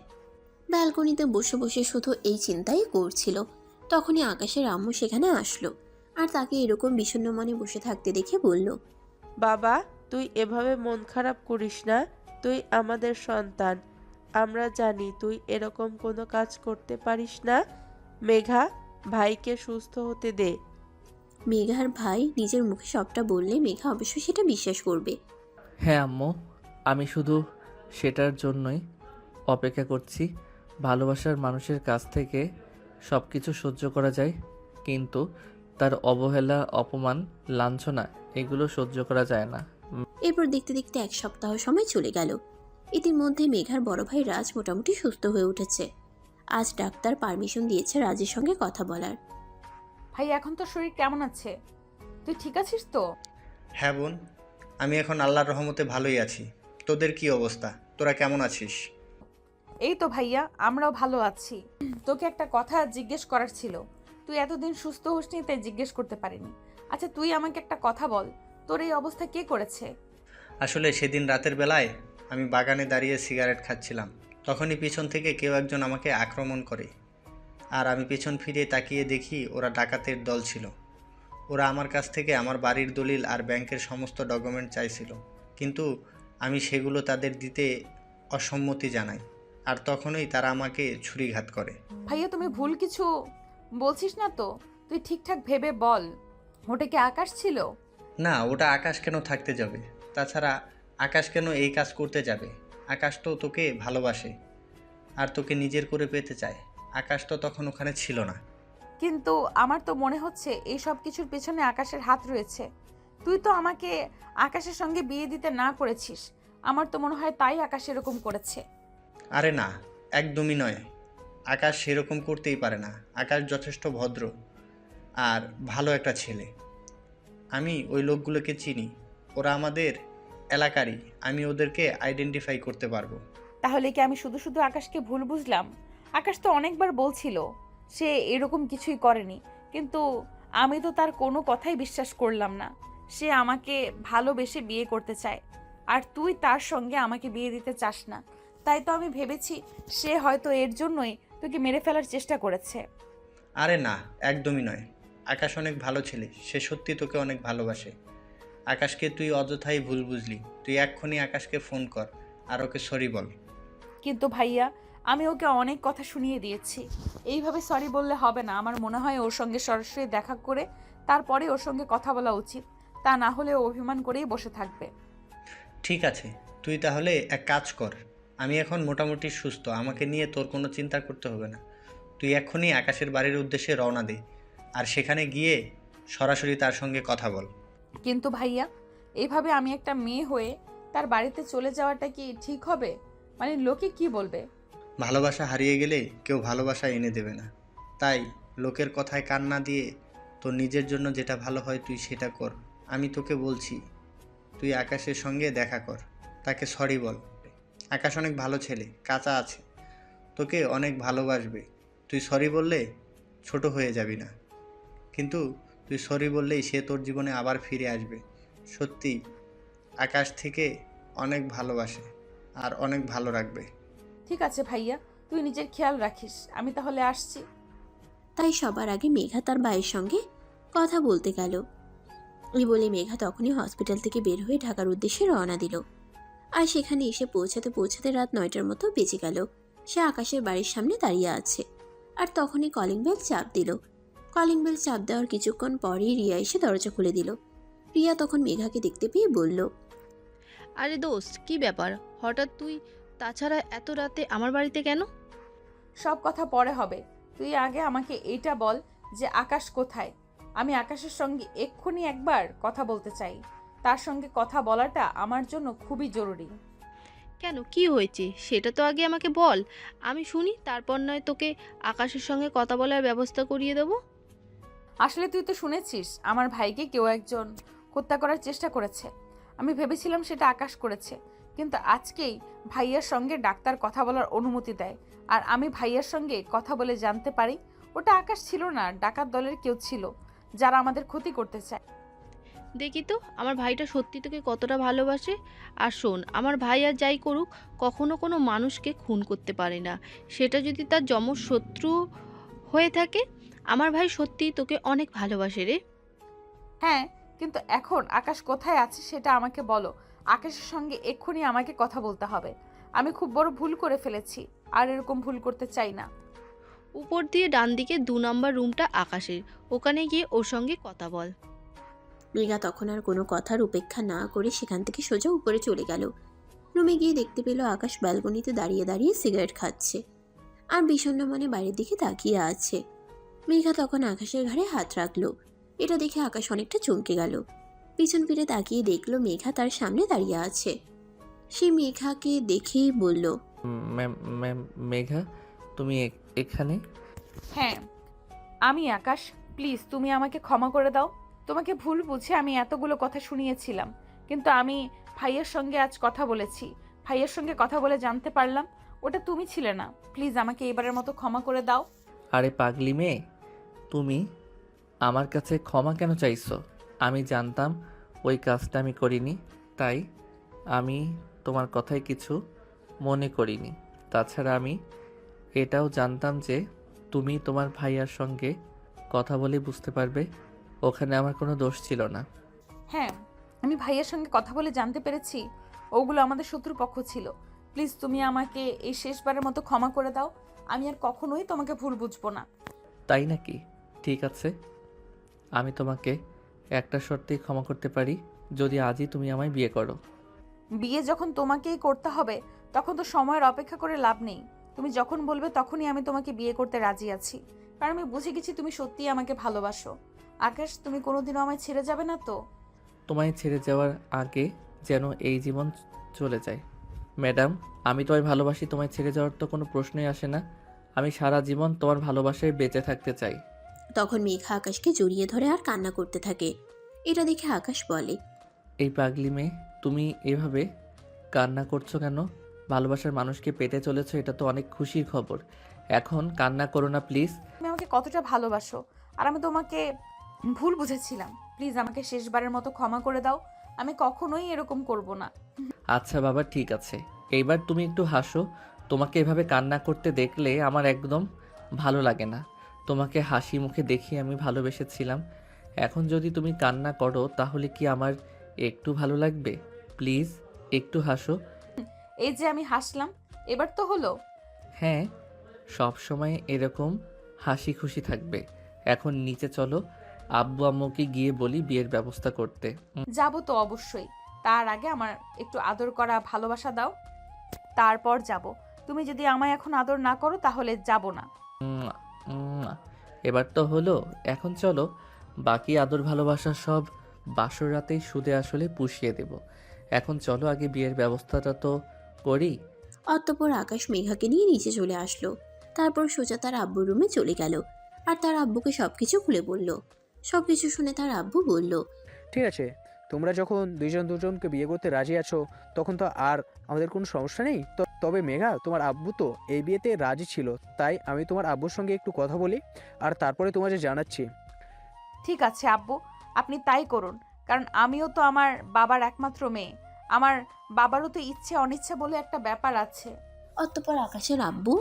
ব্যালকনিতে বসে বসে শুধু এই চিন্তাই করছিল। তখনই আকাশের আম্মু সেখানে আসলো আর তাকে এরকম বিষণ্ণ মনে বসে থাকতে দেখে বলল, বাবা, তুই এভাবে মন খারাপ করিস না। তুই আমাদের সন্তান। আমরা জানি তুই এরকম কোনো কাজ করতে পারিস না। মেঘা, ভাইকে সুস্থ হতে দে। মেঘার ভাই নিজের মুখে সবটা বললে মেঘা অবশ্যই সেটা বিশ্বাস করবে। হ্যাঁ আম্মু, আমি শুধু সেটার জন্যই অপেক্ষা করছি। ভালোবাসার মানুষের কাছ থেকে সব কিছু সহ্য করা যায়, কিন্তু তার অবহেলা, অপমান, লাঞ্ছনা এগুলো সহ্য করা যায় না। এরপর দেখতে দেখতে এক সপ্তাহ সময় চলে গেল। ইতিমধ্যে মেঘার বড় ভাই রাজ মোটামুটি সুস্থ হয়ে উঠেছে। আজ ডাক্তার পারমিশন দিয়েছে রাজের সঙ্গে কথা বলার। ভাই এখন তো শরীর কেমন আছে? তুই ঠিক আছিস তো? হ্যাঁ বোন, আমি এখন আল্লাহর রহমতে ভালোই আছি। তোদের কি অবস্থা? তোরা কেমন আছিস? এই তো ভাইয়া, আমরাও ভালো আছি। তোকে একটা কথা জিজ্ঞেস করার ছিল। তুই এতদিন সুস্থ হোসনি তাই জিজ্ঞেস করতে পারিনি। আচ্ছা তুই আমাকে একটা কথা বল, তোর এই অবস্থা কে করেছে? আসলে সেদিন রাতের বেলায় আমি বাগানে দাঁড়িয়ে সিগারেট খাচ্ছিলাম। তখনই পিছন থেকে কেউ একজন আমাকে আক্রমণ করে, আর আমি পিছন ফিরে তাকিয়ে দেখি ওরা ডাকাতের দল ছিল। ওরা আমার কাছ থেকে আমার বাড়ির দলিল আর ব্যাংকের সমস্ত ডকুমেন্ট চাইছিল, কিন্তু আমি সেগুলো তাদের দিতে অসম্মতি জানাই, আর তখনই তারা আমাকে ছুরিঘাত করে। ভাইয়া তুমি ভুল কিছু বলছিস না তো? তুই ঠিকঠাক ভেবে বল, ওটা কি আকাশ ছিল? না, ওটা আকাশ কেন থাকতে যাবে? তাছাড়া আকাশ কেন এই কাজ করতে যাবে? আকাশ তো তোকে ভালোবাসে আর তোকে নিজের করে পেতে চায়। আকাশ তো তখন ওখানে ছিল না। কিন্তু আমার তো মনে হচ্ছে এই সব কিছুর পেছনে আকাশের হাত রয়েছে। তুই তো আমাকে আকাশের সঙ্গে বিয়ে দিতে না করেছিস। আমার তো মনে হয় তাই আকাশ এরকম করেছে। আরে না, একদমই নয়। আকাশ সেরকম করতেই পারে না। আকাশ যথেষ্ট ভদ্র আর ভালো একটা ছেলে। আমি ওই লোকগুলোকে চিনি, ওরা আমাদের এলাকারই। আমি ওদেরকে আইডেন্টিফাই করতে পারবো। তাহলে কি আমি শুধু শুধু আকাশকে ভুল বুঝলাম? আকাশ তো অনেকবার বলছিল সে এরকম কিছুই করেনি, কিন্তু আমি তো তার কোনো কথাই বিশ্বাস করলাম না। সে আমাকে ভালোবেসে বিয়ে করতে চায়, আর তুই তার সঙ্গে আমাকে বিয়ে দিতে চাস না। তাই তো আমি ভেবেছি সে হয়তো এর জন্যই তোকে মেরে ফেলার চেষ্টা করেছে। আরে না, একদমই নয়। আকাশ অনেক ভালো ছেলে, সে সত্যি তোকে অনেক ভালোবাসে। আকাশকে তুই অযথাই ভুল বুঝলি। তুই এক্ষুনি আকাশকে ফোন কর আর ওকে সরি বল। কিন্তু ভাইয়া, আমি ওকে অনেক কথা শুনিয়ে দিয়েছি। এইভাবে সরি বললে হবে না। আমার মনে হয় ওর সঙ্গে সরাসরি দেখা করে তারপরে ওর সঙ্গে কথা বলা উচিত। তা না হলে ও অভিমান করেই বসে থাকবে। ঠিক আছে, তুই তাহলে এক কাজ কর। আমি এখন মোটামুটি সুস্থ, আমাকে নিয়ে তোর কোনো চিন্তা করতে হবে না। তুই এক্ষুনি আকাশের বাড়ির উদ্দেশ্যে রওনা দে, আর সেখানে গিয়ে সরাসরি তার সঙ্গে কথা বল। কিন্তু ভাইয়া, এইভাবে আমি একটা মেয়ে হয়ে তার বাড়িতে চলে যাওয়াটা কি ঠিক হবে? মানে লোকে কি বলবে? ভালোবাসা হারিয়ে গেলে কেউ ভালোবাসা এনে দেবে না। তাই লোকের কথায় কান না দিয়ে তোর নিজের জন্য যেটা ভালো হয় তুই সেটা কর। আমি তোকে বলছি, তুই আকাশের সঙ্গে দেখা কর, তাকে সরি বল। আকাশ অনেক ভালো ছেলে, কাঁচা আছে, তোকে অনেক ভালোবাসবে। তুই সরি বললে ছোট হয়ে যাবি না, কিন্তু তুই সরি বললেই সে তোর জীবনে আবার ফিরে আসবে। সত্যি আকাশ থেকে অনেক ভালোবাসে আর অনেক ভালো রাখবে। ঠিক আছে ভাইয়া, তুই নিজের খেয়াল রাখিস, আমি তাহলে আসছি। তাই সবার আগে মেঘা তার ভাইয়ের সঙ্গে কথা বলতে গেল। এই বলে মেঘা তখনই হসপিটাল থেকে বের হয়ে ঢাকার উদ্দেশ্যে রওনা দিল। আর সেখানে এসে পৌঁছাতে পৌঁছাতে রাত 9টার মতো বেজে গেল। সে আকাশের বাড়ির সামনে দাঁড়িয়ে আছে, আর তখনই কলিং বেল চাপ দিল। কলিং বেল চাপ দেওয়ার কিছুক্ষণ পরেই রিয়া এসে দরজা খুলে দিল। রিয়া তখন মেঘাকে দেখতে পেয়ে বলল, আরে দোস্ত, কি ব্যাপার হঠাৎ তুই? তাছাড়া এত রাতে আমার বাড়িতে কেন? সব কথা পরে হবে, তুই আগে আমাকে এইটা বল যে আকাশ কোথায়। আমি আকাশের সঙ্গে এক্ষুনি একবার কথা বলতে চাই। তার সঙ্গে কথা বলাটা আমার জন্য খুবই জরুরি। কেন, কি হয়েছে সেটা তো আগে আমাকে বল, আমি শুনি, তারপর নয় তোকে আকাশের সঙ্গে কথা বলার ব্যবস্থা করিয়ে দেবো। আসলে তুই তো শুনেছিস আমার ভাইকে কেউ একজন হত্যা করার চেষ্টা করেছে। আমি ভেবেছিলাম সেটা আকাশ করেছে, কিন্তু আজকেই ভাইয়ার সঙ্গে ডাক্তার কথা বলার অনুমতি দেয়, আর আমি ভাইয়ার সঙ্গে কথা বলে জানতে পারি ওটা আকাশ ছিল না, ডাকাত দলের কেউ ছিল যারা আমাদের ক্ষতি করতে চায়। দেখি তো আমার ভাইটা সত্যি তোকে কতটা ভালোবাসে। আর শোন, আমার ভাই আর যাই করুক কখনো কোনো মানুষকে খুন করতে পারে না, সেটা যদি তার যমজ শত্রু হয়ে থাকে। আমার ভাই সত্যিই তোকে অনেক ভালোবাসে রে। হ্যাঁ, কিন্তু এখন আকাশ কোথায় আছে সেটা আমাকে বলো। আকাশের সঙ্গে এক্ষুনি আমাকে কথা বলতে হবে। আমি খুব বড় ভুল করে ফেলেছি, আর এরকম ভুল করতে চাই না। উপর দিয়ে ডান দিকে 2 নম্বর রুমটা আকাশের, ওখানে গিয়ে ওর সঙ্গে কথা বল। মেঘা তখন আর কোনো কথার উপেক্ষা না করে সেখান থেকে সোজা উপরে চলে গেল। রুমে গিয়ে দেখতে পেল আকাশ ব্যালকনিতে দাঁড়িয়ে দাঁড়িয়ে সিগারেট খাচ্ছে আর বিষণ্ণ মনে বাইরের দিকে তাকিয়ে আছে। মেঘা তখন আকাশের ঘাড়ে হাত রাখলো। এটা দেখে আকাশ অনেকটা চমকে গেল। পিছন ফিরে তাকিয়ে দেখলো মেঘা তার সামনে দাঁড়িয়ে আছে। সে মেঘাকে দেখেই বলল, মেঘা, তুমি এখানে? হ্যাঁ, আমি আকাশ। প্লিজ তুমি আমাকে ক্ষমা করে দাও। তোমাকে ভুল বুঝে আমি এতগুলো কথা শুনিয়েছিলাম, কিন্তু আমি ভাইয়ের সঙ্গে আজ কথা বলেছি। ভাইয়ের সঙ্গে কথা বলে জানতে পারলাম ওটা তুমি ছিলে না। প্লিজ আমাকে এবারের মতো ক্ষমা করে দাও। আরে পাগলি মেয়ে, তুমি আমার কাছে ক্ষমা কেন চাইছো? আমি জানতাম ওই কাজটা আমি করিনি, তাই আমি তোমার কথায় কিছু মনে করিনি। তাছাড়া আমি এটাও জানতাম যে তুমি তোমার ভাইয়ার সঙ্গে কথা বলে বুঝতে পারবে ওখানে আমার কোনো দোষ ছিল না। হ্যাঁ, আমি ভাইয়ের সঙ্গে কথা বলে জানতে পেরেছি ওগুলো আমাদের শত্রুপক্ষ ছিল। প্লিজ তুমি আমাকে এই শেষবারের মতো ক্ষমা করে দাও। আমি আর কখনোই তোমাকে ভুল বুঝবো না। তাই নাকি? ঠিক আছে, আমি তোমাকে একটা শর্তেই ক্ষমা করতে পারি, যদি আজই তুমি আমায় বিয়ে করো। বিয়ে যখন তোমাকেই করতে হবে তখন তো সময়ের অপেক্ষা করে লাভ নেই। তুমি যখন বলবে তখনই আমি তোমাকে বিয়ে করতে রাজি আছি, কারণ আমি বুঝে গেছি তুমি সত্যিই আমাকে ভালোবাসো। আকাশ, তুমি কোনোদিনও আমায় ছেড়ে যাবে না তো? তোমায় ছেড়ে যাওয়ার আগে যেন এই জীবন চলে যায়। ম্যাডাম, আমি তোমায় ভালোবাসি, তোমায় ছেড়ে যাওয়ার তো কোনো প্রশ্নই আসে না। আমি সারা জীবন তোমার ভালোবাসায় বেঁচে থাকতে চাই। তখন মেঘা আকাশকে জড়িয়ে ধরে আর কান্না করতে থাকে। এটা দেখে আকাশ বলে, এই পাগলি মেয়ে, তুমি এভাবে কান্না করছো কেন? ভালোবাসার মানুষকে পেতে চলেছো, এটা তো অনেক খুশির খবর। এখন কান্না করো না প্লিজ। তুমি আমাকে কতটা ভালোবাসো, আর আমি তোমাকে ভুল বুঝেছিলাম। প্লিজ আমাকে শেষবারের মতো ক্ষমা করে দাও। আমি কখনোই এরকম করব না। আচ্ছা বাবা, ঠিক আছে, এইবার তুমি একটু হাসো। তোমাকে এভাবে কান্না করতে দেখলে আমার একদম ভালো লাগে না। তোমাকে হাসি মুখে দেখি আমি ভালোবেসেছিলাম, এখন যদি তুমি কান্না করো তাহলে কি আমার একটু ভালো লাগবে? প্লিজ একটু হাসো। এই যে আমি হাসলাম, এবার তো হলো। হ্যাঁ, সব সময় এরকম হাসি খুশি থাকবে। এখন নিচে চলো, আব্বু আম্মুকে গিয়ে বলি বিয়ের ব্যবস্থা করতে। যাবো তো অবশ্যই, তার আগে আমার একটু আদর করা ভালোবাসা দাও, তারপর যাব। তুমি যদি আমায় এখন আদর না করো তাহলে যাব না। উম, উম, এবার তো হলো, এখন চলো বাকি আদর ভালোবাসা সব বাসর রাতেই সুদে আসলে পুষিয়ে দেব। এখন চলো আগে বিয়ের ব্যবস্থাটা তো করি। অতঃপর আকাশ মেঘাকে নিয়ে নিচে চলে আসলো। তারপর সোজা তার আব্বুর রুমে চলে গেল আর তার আব্বুকে সবকিছু খুলে বলল। সবকিছু শুনে তার আব্বু বলল, ঠিক আছে, তোমরা যখন দুইজন দুজনকে বিয়ে করতে রাজি আছো তখন তো আর আমাদের কোনো সমস্যা নেই। তবে মেঘা, তোমার আব্বু তো এই বিয়েতে রাজি ছিল, তাই আমি তোমার আব্বুর সঙ্গে একটু কথা বলি আর তারপরে তোমাকে জানাচ্ছি। ঠিক আছে আব্বু, আপনি তাই করুন, কারণ আমিও তো আমার বাবার একমাত্র মেয়ে। আমার বাবারও তো ইচ্ছে অনিচ্ছা বলে একটা ব্যাপার আছে। অতঃপর আকাশের আব্বু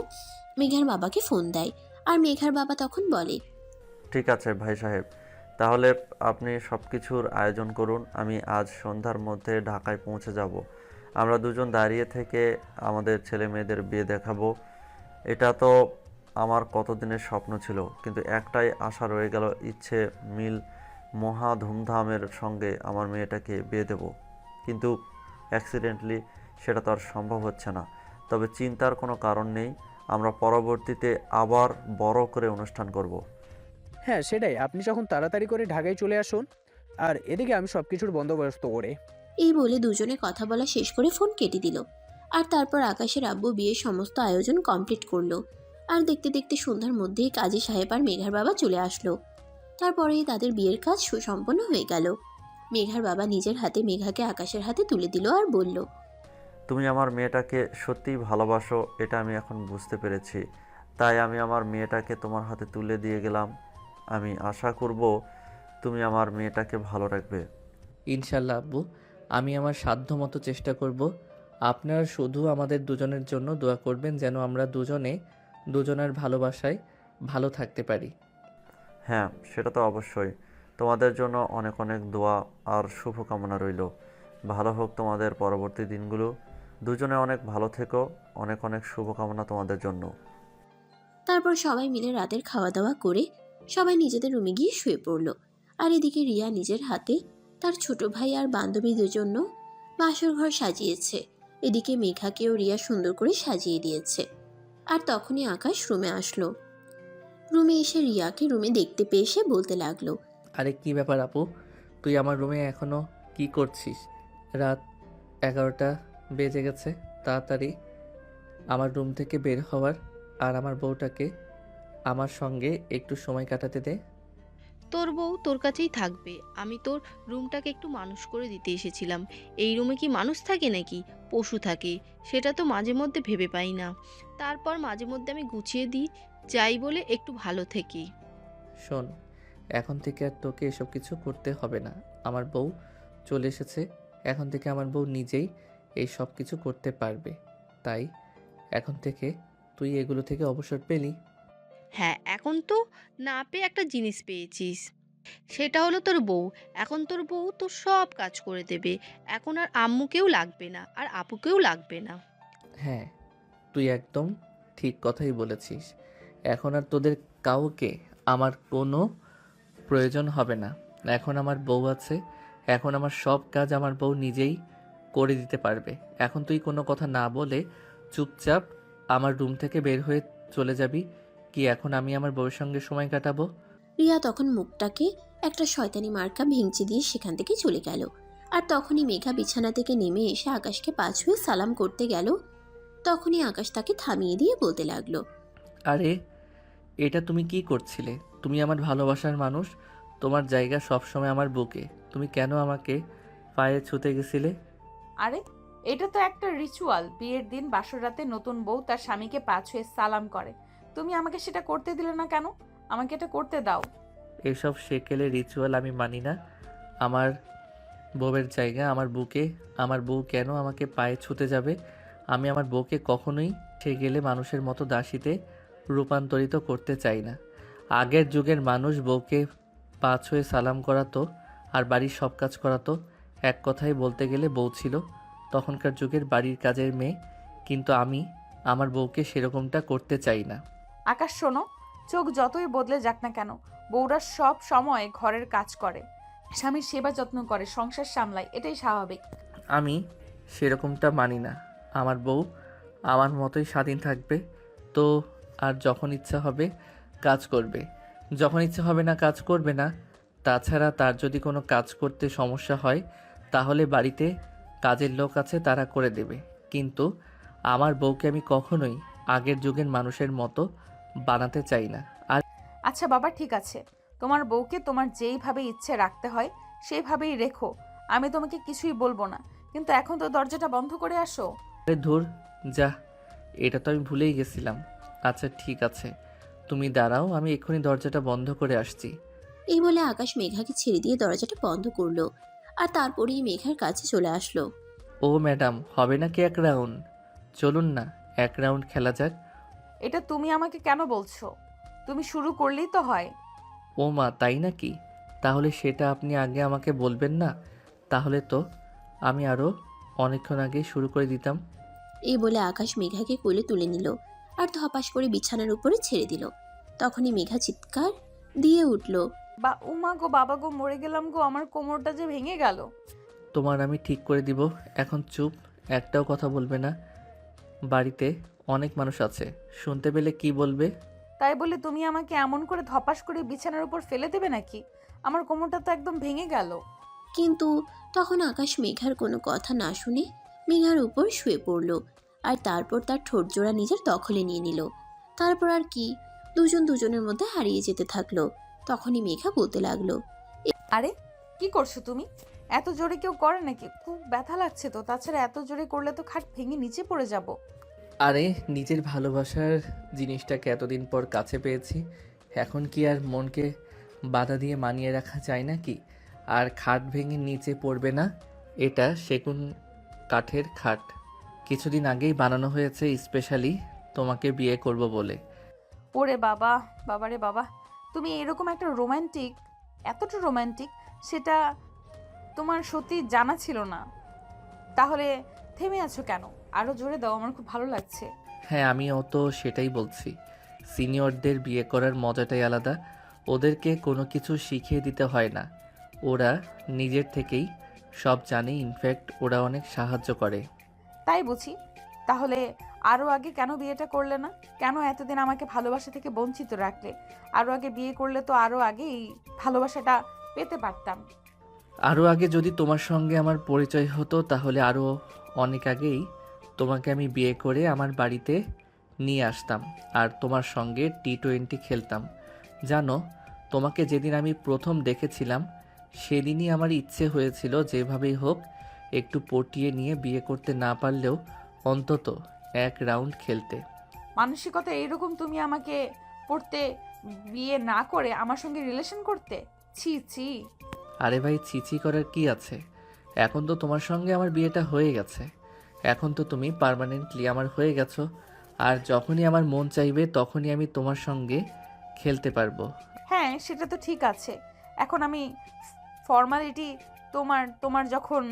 মেঘার বাবাকে ফোন দেয়, আর মেঘার বাবা তখন বলে, ঠিক আছে ভাই সাহেব, তাহলে আপনি সব কিছুর আয়োজন করুন। আমি আজ সন্ধ্যার মধ্যে ঢাকায় পৌঁছে যাব। আমরা দুজন দাঁড়িয়ে থেকে আমাদের ছেলে মেয়েদের বিয়ে দেখাবো। এটা তো আমার কতদিনের স্বপ্ন ছিল, কিন্তু একটাই আশা রয়ে গেল, ইচ্ছে মিল মহা ধুমধামের সঙ্গে আমার মেয়েটাকে বিয়ে দেব। কিন্তু অ্যাক্সিডেন্টলি সেটা তো আর সম্ভব হচ্ছে না। তবে চিন্তার কোনো কারণ নেই, আমরা পরবর্তীতে আবার বড় করে অনুষ্ঠান করব। হ্যাঁ সেটাই, আপনি যখন তাড়াতাড়ি করে ঢাকায় চলে আসুন, আর এদিকে আমি সব কিছুর বন্দোবস্ত করে। এই বলে দুজনে কথা বলা শেষ করে ফোন কেটে দিল। আর তারপর আকাশের আব্বু বিয়ের সমস্ত আয়োজন কমপ্লিট করলো। আর দেখতে দেখতে সন্ধ্যার মধ্যেই কাজী সাহেব আর মেঘার বাবা চলে আসলো। তারপরেই তাদের বিয়ের কাজ সুসম্পন্ন হয়ে গেল। মেঘার বাবা নিজের হাতে মেঘাকে আকাশের হাতে তুলে দিল আর বলল, তুমি আমার মেয়েটাকে সত্যিই ভালোবাসো, এটা আমি এখন বুঝতে পেরেছি। তাই আমি আমার মেয়েটাকে তোমার হাতে তুলে দিয়ে গেলাম। আমি আশা করব তুমি আমার মেয়েটাকে ভালো রাখবে। ইনশাল্লাহ আব্বু, আমি আমার সাধ্য মতো চেষ্টা করব। আপনারা শুধু আমাদের দুজনের জন্য দোয়া করবেন যেন আমরা দুজনে দুজনের ভালোবাসায় ভালো থাকতে পারি। হ্যাঁ, সেটা তো অবশ্যই। তোমাদের জন্য অনেক অনেক দোয়া আর শুভকামনা রইল। ভালো হোক তোমাদের পরবর্তী দিনগুলো। দুজনে অনেক ভালো থেকো। অনেক অনেক শুভকামনা তোমাদের জন্য। তারপর সবাই মিলে রাতের খাওয়া দাওয়া করে সবাই নিজেদের রুমে গিয়ে শুয়ে পড়ল। আর এদিকে রিয়া নিজের হাতে তার ছোট ভাই আর বান্ধবীদের জন্য বাসর ঘর সাজিয়েছে। এদিকে মেঘাকেও রিয়া সুন্দর করে সাজিয়ে দিয়েছে। আর তখনই আকাশ রুমে আসলো। রুমে এসে রিয়াকে রুমে দেখতে পেয়ে সে বলতে লাগলো, আরে কি ব্যাপার আপু, তুই আমার রুমে এখনো কি করছিস? রাত 11টা বেজে গেছে। তাড়াতাড়ি আমার রুম থেকে বের হওয়ার আর আমার বউটাকে আমার সঙ্গে একটু সময় কাটাতে দে। তোর বউ তোর কাছেই থাকবে। আমি তোর রুমটাকে একটু মানুষ করে দিতে এসেছিলাম। এই রুমে কি মানুষ থাকে নাকি পশু থাকে? সেটা তো মাঝে মধ্যে ভেবে পাই না। তারপর মাঝে মধ্যে আমি গুছিয়ে দিই, যাই বলে একটু ভালো থেকি। শোন, এখন থেকে আর তোকে এসব কিছু করতে হবে না। আমার বউ চলে এসেছে, এখন থেকে আমার বউ নিজেই এই সব কিছু করতে পারবে। তাই এখন থেকে তুই এগুলো থেকে অবসর পেলি। হ্যাঁ, এখন তো না পেয়ে একটা জিনিস পেয়েছিস, সেটা হলো তোর বউ। এখন তোর বউ তোর সব কাজ করে দেবে। এখন আর আম্মুকেও লাগবে না, আর আপুকেও লাগবে না। হ্যাঁ, তুই একদম ঠিক কথাই বলেছিস। এখন আর তোদের কাউকে আমার কোনো প্রয়োজন হবে না। এখন আমার বউ আছে, এখন আমার সব কাজ আমার বউ নিজেই করে দিতে পারবে। এখন তুই কোনো কথা না বলে চুপচাপ আমার রুম থেকে বের হয়ে চলে যাবি কি? এখন আমি আমার বউয়ের সঙ্গে সময় কাটাবো। রিয়া তখন মুখটাকে একটা শয়তানি মার্কা ভেঙচি দিয়ে সেখান থেকে চলে গেল। আর তখনই মেঘা বিছানা থেকে নেমে এসে আকাশকে পা ছুঁয়ে সালাম করতে গেল। তখনই আকাশ তাকে থামিয়ে দিয়ে বলতে লাগলো, আরে এটা তুমি কি করছিলে? তুমি আমার ভালোবাসার মানুষ, তোমার জায়গা সবসময় আমার বুকে। তুমি কেন আমাকে পায়ে ছুঁতে গেছিলে? আরে এটা তো একটা রিচুয়াল। বিয়ের দিন বাসর রাতে নতুন বউ তার স্বামীকে পা ছুঁয়ে সালাম করে। তুমি আমাকে সেটা করতে দিলে না কেন? আমাকে এটা করতে দাও। এসব সেকেলে রিচুয়াল আমি মানি না। আমার বউয়ের জায়গা আমার বুকে। আমার বউ কেন আমাকে পায়ে ছুঁতে যাবে? আমি আমার বউকে কখনোই সে গেলে মানুষের মতো দাসীতে রূপান্তরিত করতে চাই না। আগের যুগের মানুষ বউকে পা ছুঁয়ে সালাম করাতো আর বাড়ির সব কাজ করাতো। এক কথায় বলতে গেলে বউ ছিল তখনকার যুগের বাড়ির কাজের মেয়ে। কিন্তু আমি আমার বউকে সেরকমটা করতে চাই না। আকাশ শোনো, চোখ যতই বদলে যাক না কেন, বউরা সব সময় ঘরের কাজ করে, স্বামীর সেবা যত্ন করে, সংসার সামলায়, এটাই স্বাভাবিক। আমি সেরকমটা মানি না। আমার বউ আমার মতোই স্বাধীন থাকবে। তো আর যখন ইচ্ছা হবে কাজ করবে, যখন ইচ্ছা হবে না কাজ করবে না। তাছাড়া তার যদি কোনো কাজ করতে সমস্যা হয় তাহলে বাড়িতে কাজের লোক আছে, তারা করে দেবে। কিন্তু আমার বউকে আমি কখনোই আগের যুগের মানুষের মতো বানাতে চাই না। আর আচ্ছা বাবা, ঠিক আছে, তোমার বউকে তোমার যেইভাবে ইচ্ছে রাখতে হয় সেইভাবেই রেখো। আমি তোমাকে কিছুই বলবো না, কিন্তু এখন তো দরজাটা বন্ধ করে আসো। আরে ধুর, যা, এটা তো আমি ভুলেই গেছিলাম। আচ্ছা ঠিক আছে, তুমি দাঁড়াও, আমি এক্ষুনি দরজাটা বন্ধ করে আসছি। এই বলে আকাশ মেঘাকে ছেড়ে দিয়ে দরজাটা বন্ধ করলো। আর তারপরেই মেঘার কাছে চলে আসলো। ও ম্যাডাম, হবে নাকি এক রাউন্ড? চলুন না, এক রাউন্ড খেলা যাক। এটা তুমি আমাকে কেন বলছো? তুমি শুরু করলেই তো হয়। ও মা, তাই নাকি? তাহলে সেটা আপনি আগে আমাকে বলবেন না? তাহলে তো আমি আরও অনেকক্ষণ আগেই শুরু করে দিতাম। এই বলে আকাশ মেঘাকে কোলে তুলে নিল আর ধপাস করে বিছানার উপরে ছেড়ে দিল। তখনই মেঘা চিৎকার দিয়ে উঠল। বা উমা গো, বাবা গো, মরে গেলাম গো, আমার কোমরটা যে ভেঙে গেল। তোমার আমি ঠিক করে দিব। এখন চুপ, একটাও কথা বলবে না। বাড়িতে অনেক মানুষ আছে, শুনতে পেলে কি বলবে? তাই বলে তুমি আমাকে এমন করে ধপাস করে বিছানার উপর ফেলে দেবে নাকি? আমার কোমরটা তো একদম ভেঙে গেল। কিন্তু তখন আকাশ মেঘার কোনো কথা না শুনে মেঘার উপর শুয়ে পড়ল আর তারপর তার ঠোঁট জোড়া নিজের দখলে নিয়ে নিল। তারপর আর কি, দুজন দুজনের মধ্যে হারিয়ে যেতে থাকলো। তখনই মেঘা বলতে লাগলো। আরে কি করছো তুমি? এত জোরে কেউ করে নাকি? খুব ব্যথা লাগছে তো। তাছাড়া এত জোরে করলে তো খাট ভেঙে নিচে পড়ে যাব। আরে, নিজের ভালোবাসার জিনিসটাকে এতদিন পর কাছে পেয়েছি, এখন কি আর মনকে বাধা দিয়ে মানিয়ে রাখা যায় নাকি? আর খাট ভেঙে নিচে পড়বে না। এটা সেগুন কাঠের খাট, কিছুদিন আগেই বানানো হয়েছে স্পেশালি তোমাকে বিয়ে করব বলে। ওরে বাবা, বাবারে বাবা, তুমি এরকম একটা রোমান্টিক, এতটা রোমান্টিক, সেটা তোমার সত্যি জানা ছিল না। তাহলে থেমে আছো কেন? আরো জোরে দাও, আমার খুব ভালো লাগছে। হ্যাঁ, আমিও তো সেটাই বলছি। সিনিয়রদের বিয়ে করার মজাটাই আলাদা। ওদেরকে কোনো কিছু শিখিয়ে দিতে হয় না, ওরা নিজের থেকেই সব জানে। ইনফ্যাক্ট ওরা অনেক সাহায্য করে। তাই বুঝি? তাহলে আরো আগে কেন বিয়েটা করলে না? কেন এতদিন আমাকে ভালোবাসা থেকে বঞ্চিত রাখলে? আরো আগে বিয়ে করলে তো আরো আগেই ভালোবাসাটা পেতে পারতাম। আরও আগে যদি তোমার সঙ্গে আমার পরিচয় হতো, তাহলে আরও অনেক আগেই তোমাকে আমি বিয়ে করে আমার বাড়িতে নিয়ে আসতাম আর তোমার সঙ্গে T20 খেলতাম। জানো, তোমাকে যেদিন আমি প্রথম দেখেছিলাম সেদিনই আমার ইচ্ছে হয়েছিল যেভাবেই হোক একটু পটিয়ে নিয়ে বিয়ে করতে না পারলেও অন্তত এক রাউন্ড খেলতে। মানসিকতা এইরকম তুমি আমাকে পড়তে বিয়ে না করে আমার সঙ্গে রিলেশন করতে? ছি ছি। আরে ভাই, ছিছি করার কি আছে? এখন তো তোমার সঙ্গে আমার বিয়েটা হয়ে গেছে, এখন তো তুমি পার্মানেন্টলি আমার হয়ে গেছো। আর যখনই আমার মন চাইবে তখনই আমি তোমার সঙ্গে খেলতে পারবো। হ্যাঁ, সেটা তো ঠিক আছে। এখন আমি ফর্মালিটি, তোমার তোমার যখন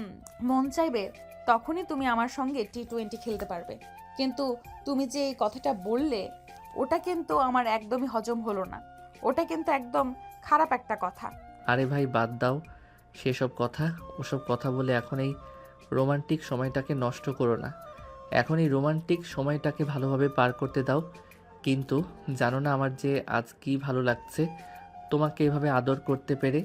মন চাইবে তখনই তুমি আমার সঙ্গে T20 খেলতে পারবে। কিন্তু তুমি যে এই কথাটা বললে, ওটা কিন্তু আমার একদমই হজম হলো না। ওটা কিন্তু একদম খারাপ একটা কথা। আরে ভাই, বাদ দাও সেসব কথা। ওসব কথা বলে এখন এই রোমান্টিক সময়টাকে নষ্ট করো না। এখন এই রোমান্টিক সময়টাকে ভালোভাবে পার করতে দাও। কিন্তু জানো না আমার যে আজ কি ভালো লাগছে তোমাকে এভাবে আদর করতে পেরে।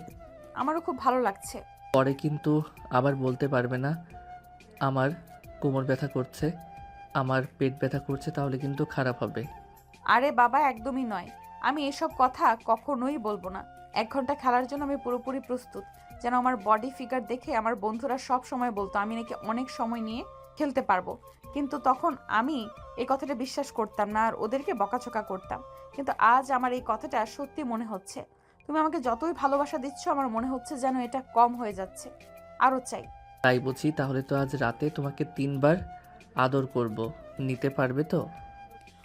আমারও খুব ভালো লাগছে। পরে কিন্তু আবার বলতে পারবে না আমার কোমর ব্যথা করছে, আমার পেট ব্যথা করছে, তাহলে কিন্তু খারাপ হবে। আরে বাবা, একদমই নয়। আমি এসব কথা কখনোই বলবো না। 1 ঘন্টা খেলার জন্য আমি পুরোপুরি প্রস্তুত। যেন আমার বডি ফিগার দেখে আমার বন্ধুরা সব সময় বলতো আমি নাকি অনেক সময় নিয়ে খেলতে পারবো। কিন্তু তখন আমি এই কথাটা বিশ্বাস করতাম না আর ওদেরকে বকাঝকা করতাম। কিন্তু আজ আমার এই কথাটা সত্যি মনে হচ্ছে। তুমি আমাকে যতই ভালোবাসা দিচ্ছ, আমার মনে হচ্ছে যেন এটা কম হয়ে যাচ্ছে। আরও চাই। তাই বুঝি? তাহলে তো আজ রাতে তোমাকে 3 বার আদর করব, নিতে পারবে তো?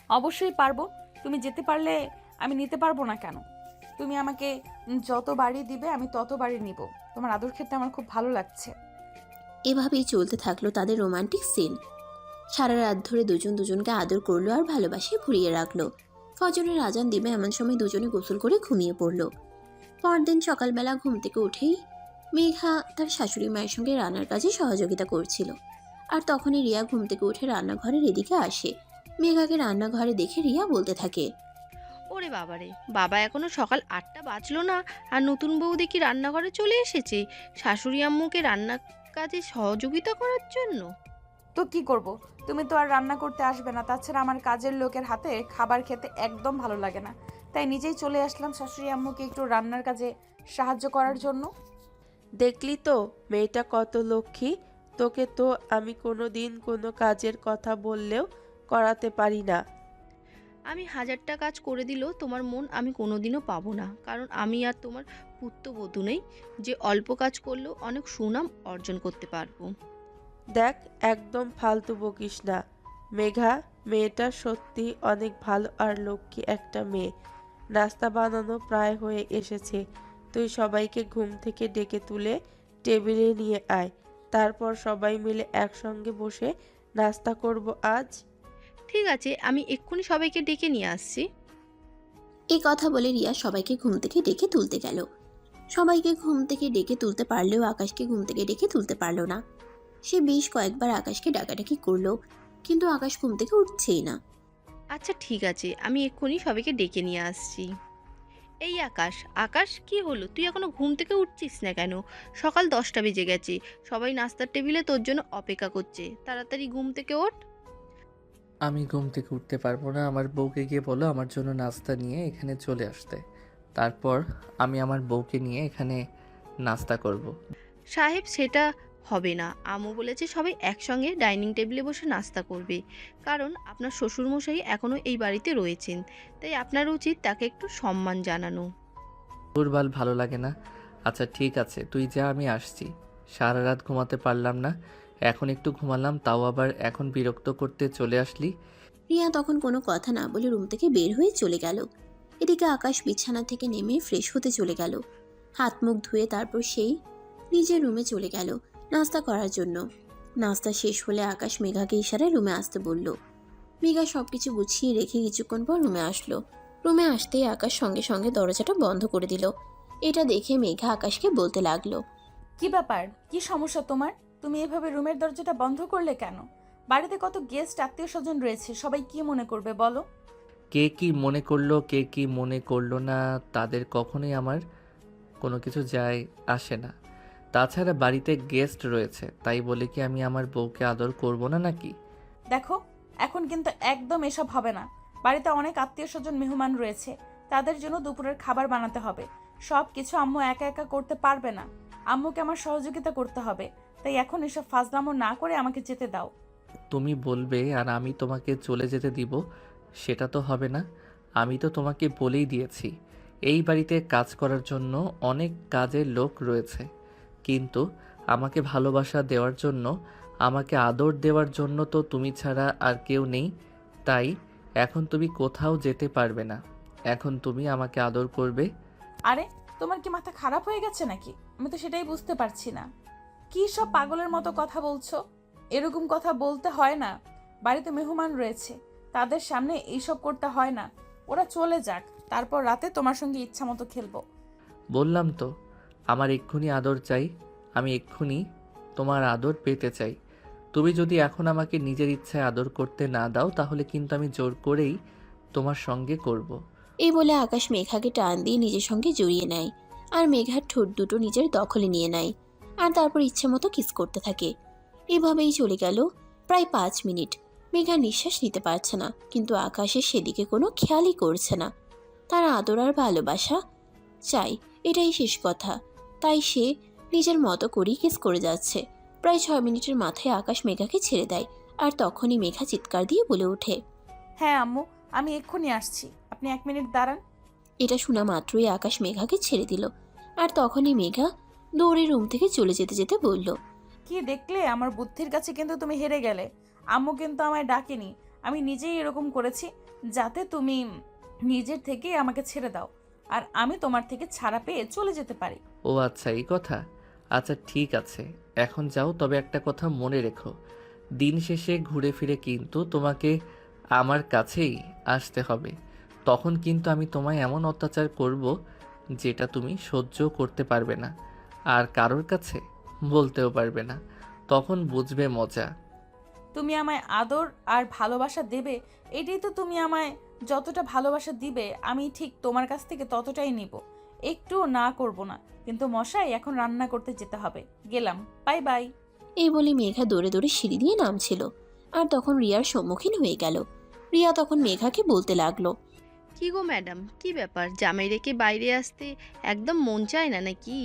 অবশ্যই পারবো। তুমি যেতে পারলে আমি নিতে পারবো না কেন? তুমি আমাকে যত বাড়ি দিবে আমি তত বাড়ি নিব। তোমার আদর খেতে আমার খুব ভালো লাগছে। এভাবেই চলতে থাকলো তাদের রোমান্টিক সিন। সারা রাত ধরে দুজন দুজনকে আদর করলো আর ভালোবাসে ভরিয়ে রাখলো। ফজরের আজান দিবে এমন সময় দুজনে গোসল করে ঘুমিয়ে পড়লো। পরদিন সকালবেলা ঘুম থেকে উঠেই মেঘা তার শাশুড়ি মায়ের সঙ্গে রান্নার কাজে সহযোগিতা করছিল। আর তখনই রিয়া ঘুম থেকে উঠে রান্নাঘরের এদিকে আসে। মেঘাকে রান্নাঘরে দেখে রিয়া বলতে থাকে। ওরে বাবারে, বাবা এখনো সকাল 8টা বাজলো না, আর নতুন বউ দেখি রান্নাঘরে চলে এসেছে শাশুড়ি আম্মুকে রান্নার কাজে সহযোগিতা করার জন্য। তো কি করব? তুমি তো আর রান্না করতে আসবে না। তাছাড়া আমার কাজের লোকের হাতে খাবার খেতে একদম ভালো লাগে না। তাই নিজেই চলে আসলাম শাশুড়ি আম্মুকে একটু রান্নার কাজে সাহায্য করার জন্য। দেখলি তো মেয়েটা কত লক্ষ্মী। তোকে তো আমি কোনো দিন কোনো কাজের কথা বললেও করাতে পারি না। আমি 1000টা কাজ করে দিলেও তোমার মন আমি কোনোদিনও পাবো না, কারণ আমি আর তোমার পুত্রবধূ নেই যে অল্প কাজ করলেও অনেক সুনাম অর্জন করতে পারবো। দেখ, একদম ফালতু বকিস না। মেঘা, মেয়েটা সত্যি অনেক ভালো আর লক্ষ্মী একটা মেয়ে। নাস্তা বানানো প্রায় হয়ে এসেছে। তুই সবাইকে ঘুম থেকে ডেকে তুলে টেবিলে নিয়ে আয়। তারপর সবাই মিলে একসঙ্গে বসে নাস্তা করব আজ। ঠিক আছে, আমি এক্ষুনি সবাইকে ডেকে নিয়ে আসছি। এই কথা বলে রিয়া সবাইকে ঘুম থেকে ডেকে তুলতে গেল। সবাইকে ঘুম থেকে ডেকে তুলতে পারলেও আকাশকে ঘুম থেকে ডেকে তুলতে পারলো না। সে বেশ কয়েকবার আকাশকে ডাকাডাকি করলো, কিন্তু আকাশ ঘুম থেকে উঠছেই না। আচ্ছা ঠিক আছে, আমি এক্ষুনি সবাইকে ডেকে নিয়ে আসছি। এই আকাশ, আকাশ কি হলো, তুই এখনো ঘুম থেকে উঠছিস না কেন? সকাল 10টা বেজে গেছে, সবাই নাস্তার টেবিলে তোর জন্য অপেক্ষা করছে, তাড়াতাড়ি ঘুম থেকে ওঠ। আমি ঘুম থেকে উঠতে পারবো না। আমার বউকে গিয়ে বলো আমার জন্য নাস্তা নিয়ে এখানে চলে আসতে। তারপর আমি আমার বউকে নিয়ে এখানে নাস্তা করব। সাহেব, সেটা হবে না। আম্মু বলেছে সবাই একসঙ্গে ডাইনিং টেবিলে বসে নাস্তা করবে, কারণ আপনার শ্বশুরমশাই এখনও এই বাড়িতে রয়েছেন, তাই আপনার উচিত তাকে একটু সম্মান জানানো। দুর্বাল ভালো লাগে না। আচ্ছা ঠিক আছে, তুই যা, আমি আসছি। সারা রাত ঘুমাতে পারলাম না, এখন একটু ঘুমালাম, তাও আবার এখন বিরক্ত করতে চলে আসলি। রিয়া তখন কোনো কথা না বলে রুম থেকে বের হয়ে চলে গেল। এদিকে আকাশ বিছানা থেকে নেমে ফ্রেশ হতে চলে গেল। হাত মুখ ধুয়ে তারপর সেই নিজের রুমে চলে গেল নাস্তা করার জন্য। নাস্তা শেষ হলে আকাশ মেঘাকে ইশারায় রুমে আসতে বলল। মেঘা সবকিছু গুছিয়ে রেখে কিছুক্ষণ পর রুমে আসলো। রুমে আসতেই আকাশ সঙ্গে সঙ্গে দরজাটা বন্ধ করে দিল। এটা দেখে মেঘা আকাশকে বলতে লাগলো। কি ব্যাপার, কি সমস্যা তোমার? তুমি এভাবে রুমের দরজাটা বন্ধ করলে কেন? বাড়িতে কত গেস্ট আত্মীয় স্বজন রয়েছে, সবাই কি মনে করবে বলো? কে কি মনে করলো কে কি মনে করলো না, তাদের কখনোই আমার কোনো কিছু যায় আসে না। তাছাড়া বাড়িতে গেস্ট রয়েছে, তাই বলে কি আমি আমার বউকে আদর করব না নাকি? দেখো, এখন কিন্তু একদম এসব হবে না। বাড়িতে অনেক আত্মীয় স্বজন মেহমান রয়েছে, তাদের জন্য দুপুরের খাবার বানাতে হবে। সব কিছু আম্মু একা একা করতে পারবে না, আম্মুকে আমার সহযোগিতা করতে হবে। তাই এখন এসব ফাজলামো না করে আমাকে যেতে দাও। তুমি বলবে আর আমি তোমাকে চলে যেতে দিব, সেটা তো হবে না। আমি তো তোমাকে বলেই দিয়েছি এই বাড়িতে কাজ করার জন্য অনেক কাজের লোক রয়েছে, কিন্তু আমাকে ভালোবাসা দেওয়ার জন্য, আমাকে আদর দেওয়ার জন্য তো তুমি ছাড়া আর কেউ নেই। তাই এখন তুমি কোথাও যেতে পারবে না। এখন তুমি আমাকে আদর করবে। আরে, তোমার কি মাথা খারাপ হয়ে গেছে নাকি? আমি তো সেটাই বুঝতে পারছি না। কি সব পাগলের মতো কথা বলছো? এরকম কথা বলতে হয় না। বাড়িতে মেহমান রয়েছে, তাদের সামনে এইসব করতে হয় না। ওরা চলে যাক, তারপর রাতে তোমার সঙ্গে ইচ্ছা মতো খেলবো। বললাম তো, আমার এক্ষুনি আদর চাই। আমি এক্ষুনি তোমার আদর পেতে চাই। তুমি যদি এখন আমাকে নিজের ইচ্ছায় আদর করতে না দাও, তাহলে কিন্তু আমি জোর করেই তোমার সঙ্গে করব। এই বলে আকাশ মেঘাকে টান দিয়ে নিজের সঙ্গে জড়িয়ে নেয়, আর মেঘার ঠোঁট দুটো নিজের দখলে নিয়ে নেয়, আর তারপর ইচ্ছে মতো কিস করতে থাকে। এভাবেই চলে গেল প্রায় 5 মিনিট। মেঘা নিঃশ্বাস নিতে পারছে না, কিন্তু আকাশের সেদিকে কোনো খেয়ালই করছে না। তার আদর আর ভালোবাসা চাই, এটাই শেষ কথা। তাই সে নিজের মতো করেই কিস করে যাচ্ছে। প্রায় 6 মিনিটের মাথায় আকাশ মেঘাকে ছেড়ে দেয়, আর তখনই মেঘা চিৎকার দিয়ে বলে ওঠে। হ্যাঁ আম্মু, আমি এক্ষুনি আসছি, আপনি 1 মিনিট দাঁড়ান। এটা শোনা মাত্রই আকাশ মেঘাকে ছেড়ে দিল, আর তখনই মেঘা দৌড়ে রুম থেকে চলে যেতে যেতে বলল। কি দেখলে, আমার বুদ্ধির কাছে কিন্তু তুমি হেরে গেলে। আম্মু কিন্তু আমায় ডাকেনি, আমি নিজেই এরকম করেছি যাতে তুমি নিজের থেকে আমাকে ছেড়ে দাও, আর আমি তোমার থেকে ছাড়া পেয়ে চলে যেতে পারি। ও আচ্ছা, এই কথা। আচ্ছা ঠিক আছে, এখন যাও। তবে একটা কথা মনে রেখো, দিন শেষে ঘুরে ফিরে কিন্তু তোমাকে আমার কাছেই আসতে হবে। তখন কিন্তু আমি তোমায় এমন অত্যাচার করব যেটা তুমি সহ্য করতে পারবে না, আর কারোর কাছে বলতেও পারবে না। তখন বুঝবে মজা। তুমি আমায় আদর আর ভালোবাসা দেবে, এটাই তো। তুমি আমায় যতটা ভালোবাসা দিবে আমি ঠিক তোমার কাছ থেকে ততটাই নিব, একটুও না করব না। কিন্তু মশাই, এখন রান্না করতে যেতে হবে, গেলাম, বাই বাই। এই বলে মেঘা দৌড়ে দৌড়ে সিঁড়ি দিয়ে নামছিল, আর তখন রিয়ার সম্মুখীন হয়ে গেল। রিয়া তখন মেঘাকে বলতে লাগলো। কি গো ম্যাডাম, কি ব্যাপার, জামাই রেখে বাইরে আসতে একদম মন চায় না নাকি?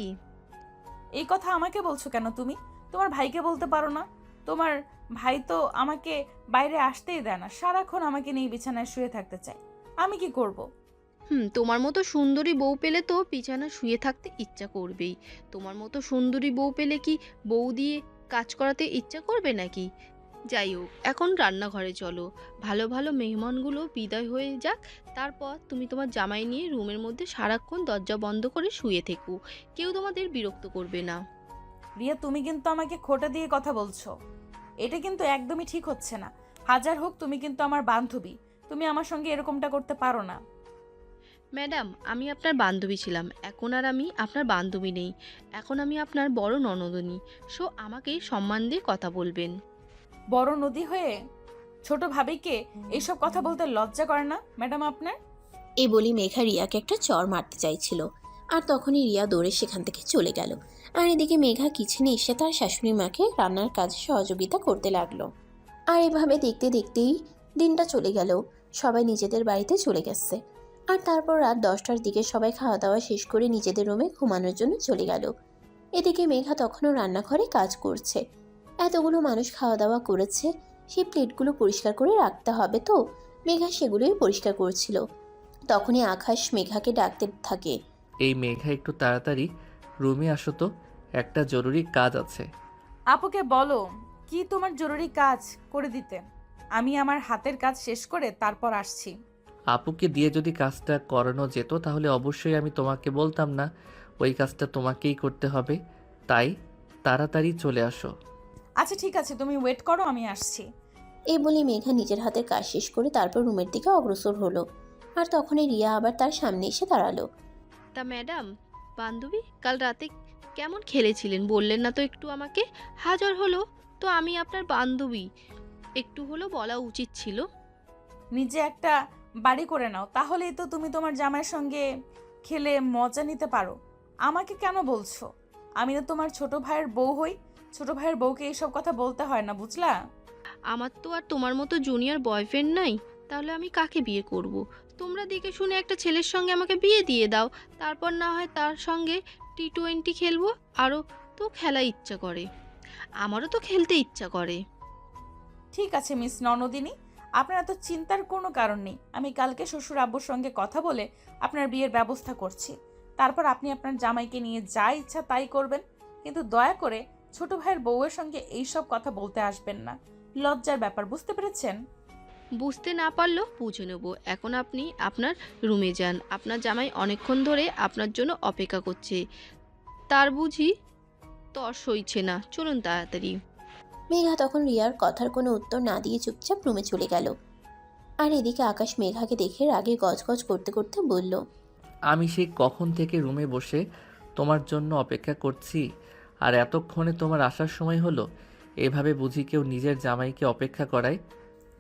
এই কথা আমাকে বলছো কেন তুমি? তোমার ভাইকে বলতে পারো না? তোমার ভাই তো আমাকে বাইরে আসতেই দেয় না, সারাক্ষণ আমাকে নিয়ে বিছানায় শুয়ে থাকতে চায়। আমি কি করব? তোমার মতো সুন্দরী বউ পেলে তো বিছানা শুয়ে থাকতে ইচ্ছা করবেই। তোমার মতো সুন্দরী বউ পেলে কি বউ দিয়ে কাজ করাতে ইচ্ছা করবে নাকি? যাই হোক, এখন রান্নাঘরে চলো। ভালো ভালো মেহমানগুলো বিদায় হয়ে যাক, তারপর তুমি তোমার জামাই নিয়ে রুমের মধ্যে সারাক্ষণ দরজা বন্ধ করে শুয়ে থেকো। কেউ তোমাদের বিরক্ত করবে না। রিয়া, তুমি কিন্তু আমাকে খোঁটা দিয়ে কথা বলছো। এটা কিন্তু একদমই ঠিক হচ্ছে না। হাজার হোক তুমি কিন্তু আমার বান্ধবী, তুমি আমার সঙ্গে এরকমটা করতে পারো না। ম্যাডাম, আমি আপনার বান্ধবী ছিলাম, এখন আর আমি আপনার বান্ধবী নেই। এখন আমি আপনার বড় ননদিনী। সো আমাকে সম্মান দিয়ে কথা বলবেন। বড় নদী হয়ে ছোট ভাবিকে এইসব কথা বলতে লজ্জা করে না ম্যাডাম আপনার? এই বলি মেঘা রিয়াকে একটা চড় মারতে চাইছিল, আর তখনই রিয়া দৌড়ে সেখান থেকে চলে গেল। আর এদিকে মেঘা কিচেনে এসে তার শাশুড়ি মাকে রান্নার কাজে সহযোগিতা করতে লাগলো। আর এভাবে দেখতে দেখতেই দিনটা চলে গেল। সবাই নিজেদের বাড়িতে চলে গেছে। আর তারপর রাত 10টার দিকে সবাই খাওয়া দাওয়া শেষ করে নিজেদের রুমে ঘুমানোর জন্য চলে গেল। এদিকে মেঘা তখনও রান্নাঘরে কাজ করছে। এতগুলো মানুষ খাওয়া দাওয়া করেছে, সেই প্লেটগুলো পরিষ্কার করে রাখতে হবে, তো মেঘা সেগুলোই পরিষ্কার করছিল। তখনই আকাশ মেঘাকে ডাকতে থাকে। এই মেঘা, একটু তাড়াতাড়ি রুমে আসো তো, একটা জরুরি কাজ আছে। আপুকে বলো কি তোমার জরুরি কাজ করে দিতে। আমি আমার হাতের কাজ শেষ করে তারপর আসছি। আপুকে দিয়ে যদি কাজটা করানো যেত তাহলে অবশ্যই আমি তোমাকে বলতাম না ওই কাজটা তোমাকেই করতে হবে। তাই তাড়াতাড়ি চলে আসো। আচ্ছা ঠিক আছে, তুমি ওয়েট করো, আমি আসছি। এই বলে মেঘা নিজের হাতের কাজ শেষ করে তারপর রুমের দিকে অগ্রসর হলো। আর তখনই রিয়া আবার তার সামনে এসে দাঁড়ালো। তা ম্যাডাম, বান্ধবী, কাল রাতে কেমন খেলেছিলেন বললেন না তো একটু আমাকে? হাজার হলো তো আমি আপনার বান্ধবী, একটু হলো বলা উচিত ছিল। নিজে একটা বাড়ি করে নাও, তাহলেই তো তুমি তোমার জামাইয়ের সঙ্গে খেলে মজা নিতে পারো। আমাকে কেন বলছো? আমি না তোমার ছোট ভাইয়ের বউ হই। ছোট ভাইয়ের বউকে এইসব কথা বলতে হয় না, বুঝলা? আমার তো আর তোমার মতো জুনিয়র বয়ফ্রেন্ড নাই, তাহলে আমি কাকে বিয়ে করব? তোমরা দেখে শুনে একটা ছেলের সঙ্গে আমাকে বিয়ে দিয়ে দাও, তারপর না হয় তার সঙ্গে T20 খেলবো। আরও তো খেলা ইচ্ছা করে, আমারও তো খেলতে ইচ্ছা করে। ঠিক আছে মিস ননদিনী, আপনার এত চিন্তার কোনো কারণ নেই। আমি কালকে শ্বশুর আব্বুর সঙ্গে কথা বলে আপনার বিয়ের ব্যবস্থা করছি। তারপর আপনি আপনার জামাইকে নিয়ে যা ইচ্ছা তাই করবেন। কিন্তু দয়া করে ছোট ভাইয়ের বউয়ের সঙ্গে এইসব কথা বলতে আসবেন না। লজ্জার ব্যাপার, বুঝতে পেরেছেন? বুঝতে না পারলেও বুঝে নেব। এখন আপনি আপনার রুমে যান, আপনার জামাই অনেকক্ষণ ধরে আপনার জন্য অপেক্ষা করছে, তার বুঝি তর সইছে না। চলুন তাড়াতাড়ি। মেঘা তখন রিয়ার কথার কোনো উত্তর না দিয়ে চুপচাপ রুমে চলে গেল। আর এদিকে আকাশ মেঘাকে দেখে রাগে গজগজ করতে করতে বলল। আমি সেই কখন থেকে রুমে বসে তোমার জন্য অপেক্ষা করছি, আর এতক্ষণে তোমার আসার সময় হলো? এভাবে বুঝি কেউ নিজের জামাইকে অপেক্ষা করায়?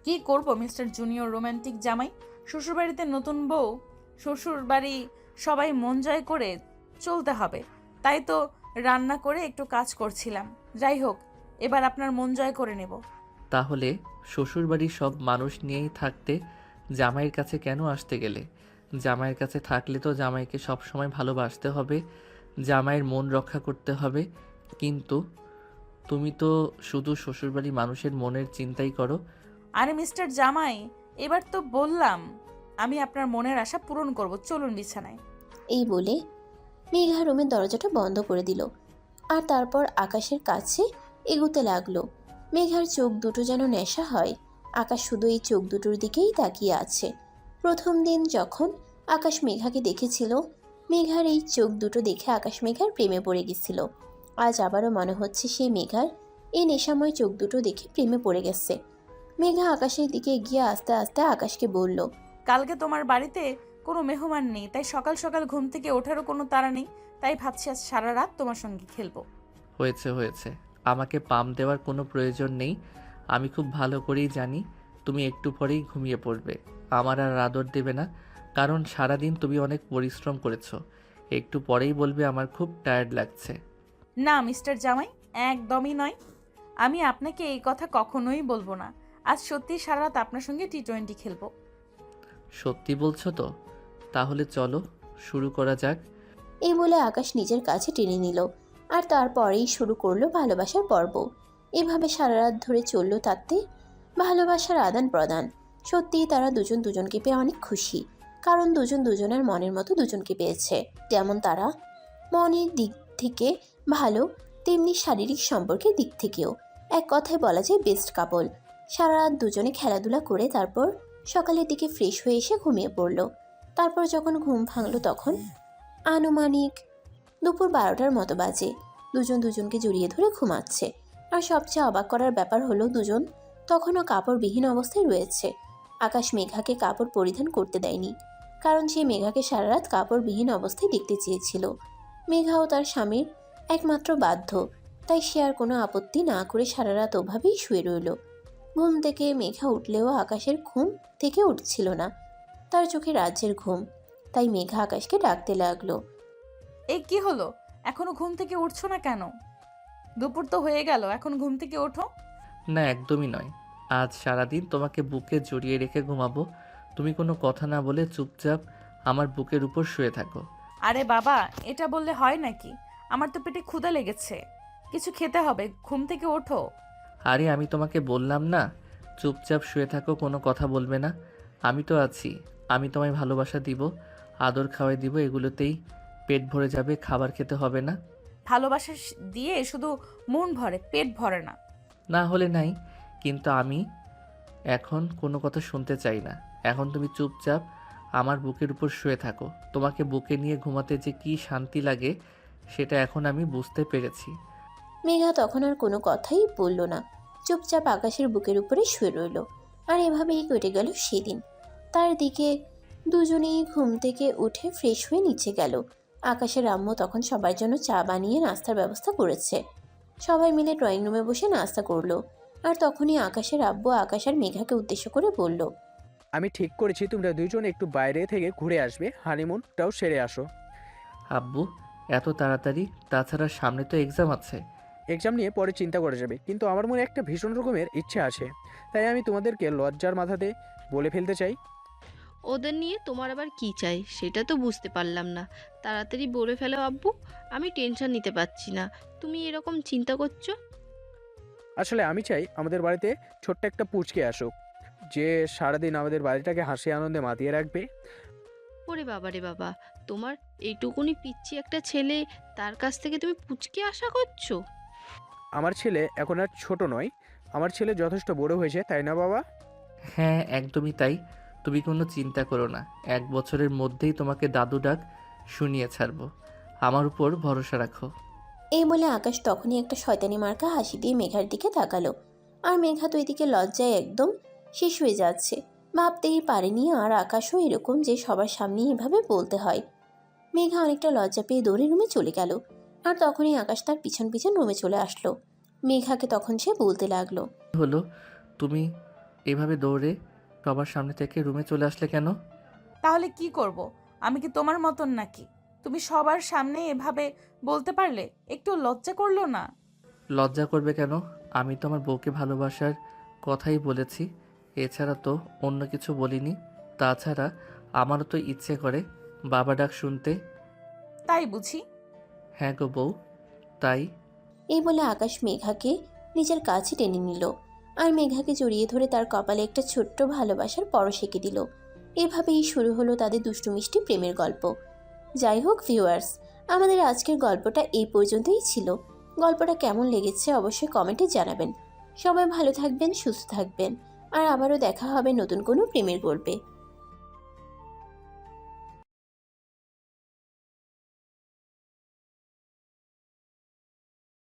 কি করব মিস্টার জুনিয়র রোমান্টিক জামাই? শ্বশুরবাড়িতে নতুন বউ, শ্বশুর বাড়ি সবাই মন জয় করে চলতে হবে। তাই তো রান্না করে একটু কাজ করছিলাম। যাই হোক, এবার আপনার মন জয় করে নেব। তাহলে শ্বশুরবাড়ির সব মানুষ নিয়েই থাকতে জামাইয়ের কাছে কেন আসতে গেলে? জামাইয়ের কাছে থাকলে তো জামাইকে সব সময় ভালোবাসতে হবে, জামাইয়ের মন রক্ষা করতে হবে। কিন্তু তুমি তো শুধু শ্বশুরবাড়ির মানুষের মনের চিন্তাই করো। আরে মিস্টার জামাই, এবার তো বললাম আমি আপনার মনের আশা পূরণ করব। চলুন বিছানায়। এই বলে মেঘা রুমের দরজাটা বন্ধ করে দিল। আর তারপর আকাশের কাছে এগোতে লাগলো। মেঘার চোখ দুটো যেন নেশা হয়। আকাশ শুধু এই চোখ দুটোর দিকেই তাকিয়ে আছে। প্রথম দিন যখন আকাশ মেঘাকে দেখেছিল, মেঘার এই চোখ দুটো দেখে আকাশ মেঘার প্রেমে পড়ে গেছিল। আজ আবারও মনে হচ্ছে সেই মেঘার এই নেশাময় চোখ দুটো দেখে প্রেমে পড়ে গেছে। মেঘা আকাশের দিকে এগিয়ে আস্তে আস্তে আকাশকে বলল। কালকে তোমার বাড়িতে কোনো মেহমান নেই, তাই সকাল সকাল ঘুম থেকে ওঠারও কোনো তাড়া নেই। তাই ভাবছি আজ সারা রাত তোমার সঙ্গে খেলবো। হয়েছে হয়েছে, আমাকে পাম দেওয়ার কোনো প্রয়োজন নেই। আমি খুব ভালো করেই জানি তুমি একটু পরেই ঘুমিয়ে পড়বে। আমার আর আদর দেবে না, কারণ সারাদিন তুমি অনেক পরিশ্রম করেছো। একটু পরেই বলবে আমার খুব টায়ার্ড লাগছে। না মিস্টার জামাই, একদমই নয়। আমি আপনাকে এই কথা কখনোই বলবো না। আজ সত্যি সারা রাত আপনার সঙ্গে T20 খেলবো। সত্যি বলছো তো? তাহলে চলো শুরু করা যাক। এই বলে আকাশ নিজের কাছে টেনে নিল। আর তারপরেই শুরু করলো ভালোবাসার পর্ব। এভাবে সারা রাত ধরে চলল তাদের ভালোবাসার আদান প্রদান। সত্যিই তারা দুজন দুজনকে পেয়ে অনেক খুশি, কারণ দুজন দুজনের মনের মতো দুজনকে পেয়েছে। যেমন তারা মনের দিক থেকে ভালো, তেমনি শারীরিক সম্পর্কের দিক থেকেও এক কথায় বলা যায় বেস্ট কাপল। সারা রাত দুজনে খেলাধুলা করে তারপর সকালের দিকে ফ্রেশ হয়ে এসে ঘুমিয়ে পড়ল। তারপর যখন ঘুম ভাঙলো তখন আনুমানিক দুপুর 12টার মতো বাজে। দুজন দুজনকে জড়িয়ে ধরে ঘুমাচ্ছে। আর সবচেয়ে অবাক করার ব্যাপার হলো দুজন তখনও কাপড়বিহীন অবস্থায় রয়েছে। আকাশ মেঘাকে কাপড় পরিধান করতে দেয়নি, কারণ সে মেঘাকে সারা রাত কাপড়বিহীন অবস্থায় দেখতে চেয়েছিল। মেঘাও তার স্বামীর একমাত্র বাধ্য, তাই সে আর কোনো আপত্তি না করে সারা রাত ওভাবেই শুয়ে রইল। ঘুম থেকে মেঘা উঠলেও আকাশের ঘুম থেকে উঠছিল না। তার চোখে রাজ্যের ঘুম, তাই মেঘা আকাশকে ডাকতে লাগলো। এই কি হলো, এখনো ঘুম থেকে উঠছো না কেন? দুপুর তো হয়ে গেল, এখন ঘুম থেকে ওঠো। না, একদমই নয়। আজ সারাদিন তোমাকে বুকে জড়িয়ে রেখে ঘুমাবো। তুমি কোনো কথা না বলে চুপচাপ আমার বুকের উপর শুয়ে থাকো। আরে বাবা, এটা বললে হয় নাকি? আমার তো পেটে ক্ষুধা লেগেছে, কিছু খেতে হবে, ঘুম থেকে ওঠো। আরে আমি তোমাকে বললাম না চুপচাপ শুয়ে থাকো, কোনো কথা বলবে না। আমি তো আছি, আমি তোমায় ভালোবাসা দিব, আদর খাওয়াই দিব, এগুলোতেই পেট ভরে যাবে, খাবার খেতে হবে না। ভালোবাসা দিয়ে শুধু মন ভরে, পেট ভরে না। না হলে নাই, কিন্তু আমি এখন কোনো কথা শুনতে চাই না। এখন তুমি চুপচাপ আমার বুকের উপর শুয়ে থাকো। তোমাকে বুকে নিয়ে ঘুমাতে যে কি শান্তি লাগে সেটা এখন আমি বুঝতে পেরেছি। মেঘা তখন আর কোনো কথাই বলল না, চুপচাপ আকাশের বুকের উপরে শুয়ে রইল। আর এভাবেই কেটে গেল সেদিন। তার দিকে দুজনেই ঘুম থেকে উঠে ফ্রেশ হয়ে নিচে গেল। আকাশের আম্মু তখন সবার জন্য চা বানিয়ে নাস্তার ব্যবস্থা করেছে। সবাই মিলে ড্রয়িং রুমে বসে নাস্তা করলো। আর তখনই আকাশের আব্বু আকাশ আর মেঘাকে উদ্দেশ্য করে বলল, আমি ঠিক করেছি তোমরা দুইজন একটু বাইরে থেকে ঘুরে আসবে, হানিমুনটাও সেরে আসো। আব্বু, এত তাড়াতাড়ি? তাছাড়া সামনে তো এক্সাম আছে। এক্সাম নিয়ে পরে চিন্তা করা যাবে, কিন্তু আমার মনে একটা ভীষণ রকমের ইচ্ছে আছে, তাই আমি তোমাদেরকে লজ্জার মাথাতে বলে ফেলতে চাই। ওদের নিয়ে তোমার আবার কি চাই সেটা তো বুঝতে পারলাম না। তাড়াতাড়ি বলে ফেলো আব্বু, আমি টেনশন নিতে পারছি না। তুমি এরকম চিন্তা করছো? আসলে আমি চাই আমাদের বাড়িতে ছোট্ট একটা পুচকে আসুক, যে সারাদিন আমাদের বাড়িটাকে হাসি আনন্দে মাতিয়ে রাখবে। ওরে বাবা রে বাবা, তোমার এইটুকুনি পিচ্ছি একটা ছেলে, তার কাছ থেকে তুমি পুচকে আশা করছো? আমার ছেলে এখন আর ছোট নয়, আমার ছেলে যথেষ্ট বড় হয়েছে, তাই না বাবা? হ্যাঁ, একদমই তাই। তুমি কোনো চিন্তা করো না, 1 বছরের মধ্যেই তোমাকে দাদু ডাক শুনিয়ে ছাড়বো। আমার উপর ভরসা রাখো। এই বলে আকাশ তখনই একটা শয়তানি মার্কা হাসি দিয়ে মেঘার দিকে তাকালো। আর মেঘা তো এদিকে লজ্জায় একদম শেষ হয়ে যাচ্ছে। ভাবতেই পারেনি আর আকাশও এরকম যে সবার সামনে এভাবে বলতে হয়। মেঘা অনেকটা লজ্জা পেয়ে দৌড়ে রুমে চলে গেল। আর তখনই আকাশ তার পিছন পিছন রুমে চলে আসলো। মেঘাকে তখন সে বলতে লাগলো, হলো, তুমি এভাবে দৌড়ে সবার সামনে থেকে রুমে চলে আসলে কেন? তাহলে কি করব? আমি কি তোমার মতন নাকি? তুমি সবার সামনে এভাবে বলতে পারলে? একটু লজ্জা করলো না? লজ্জা করবে কেন? আমি তো আমার বউকে ভালোবাসার কথাই বলেছি, এছাড়া তো অন্য কিছু বলিনি। তাছাড়া আমারও তো ইচ্ছে করে বাবা ডাক শুনতে। তাই বুঝি? হ্যাঁ গো বউ, তাই। এই বলে আকাশ মেঘাকে নিজের কাছে টেনে নিল। আর মেঘাকে জড়িয়ে ধরে তার কপালে একটা ছোট্ট ভালোবাসার পরশ এঁকে দিল। এভাবেই শুরু হলো তাদের দুষ্টু মিষ্টি প্রেমের গল্প। যাই হোক ভিউয়ার্স, আমাদের আজকের গল্পটা এই পর্যন্তই ছিল। গল্পটা কেমন লেগেছে অবশ্যই কমেন্টে জানাবেন। সবাই ভালো থাকবেন, সুস্থ থাকবেন। আর আবারও দেখা হবে নতুন কোনো প্রেমের গল্পে।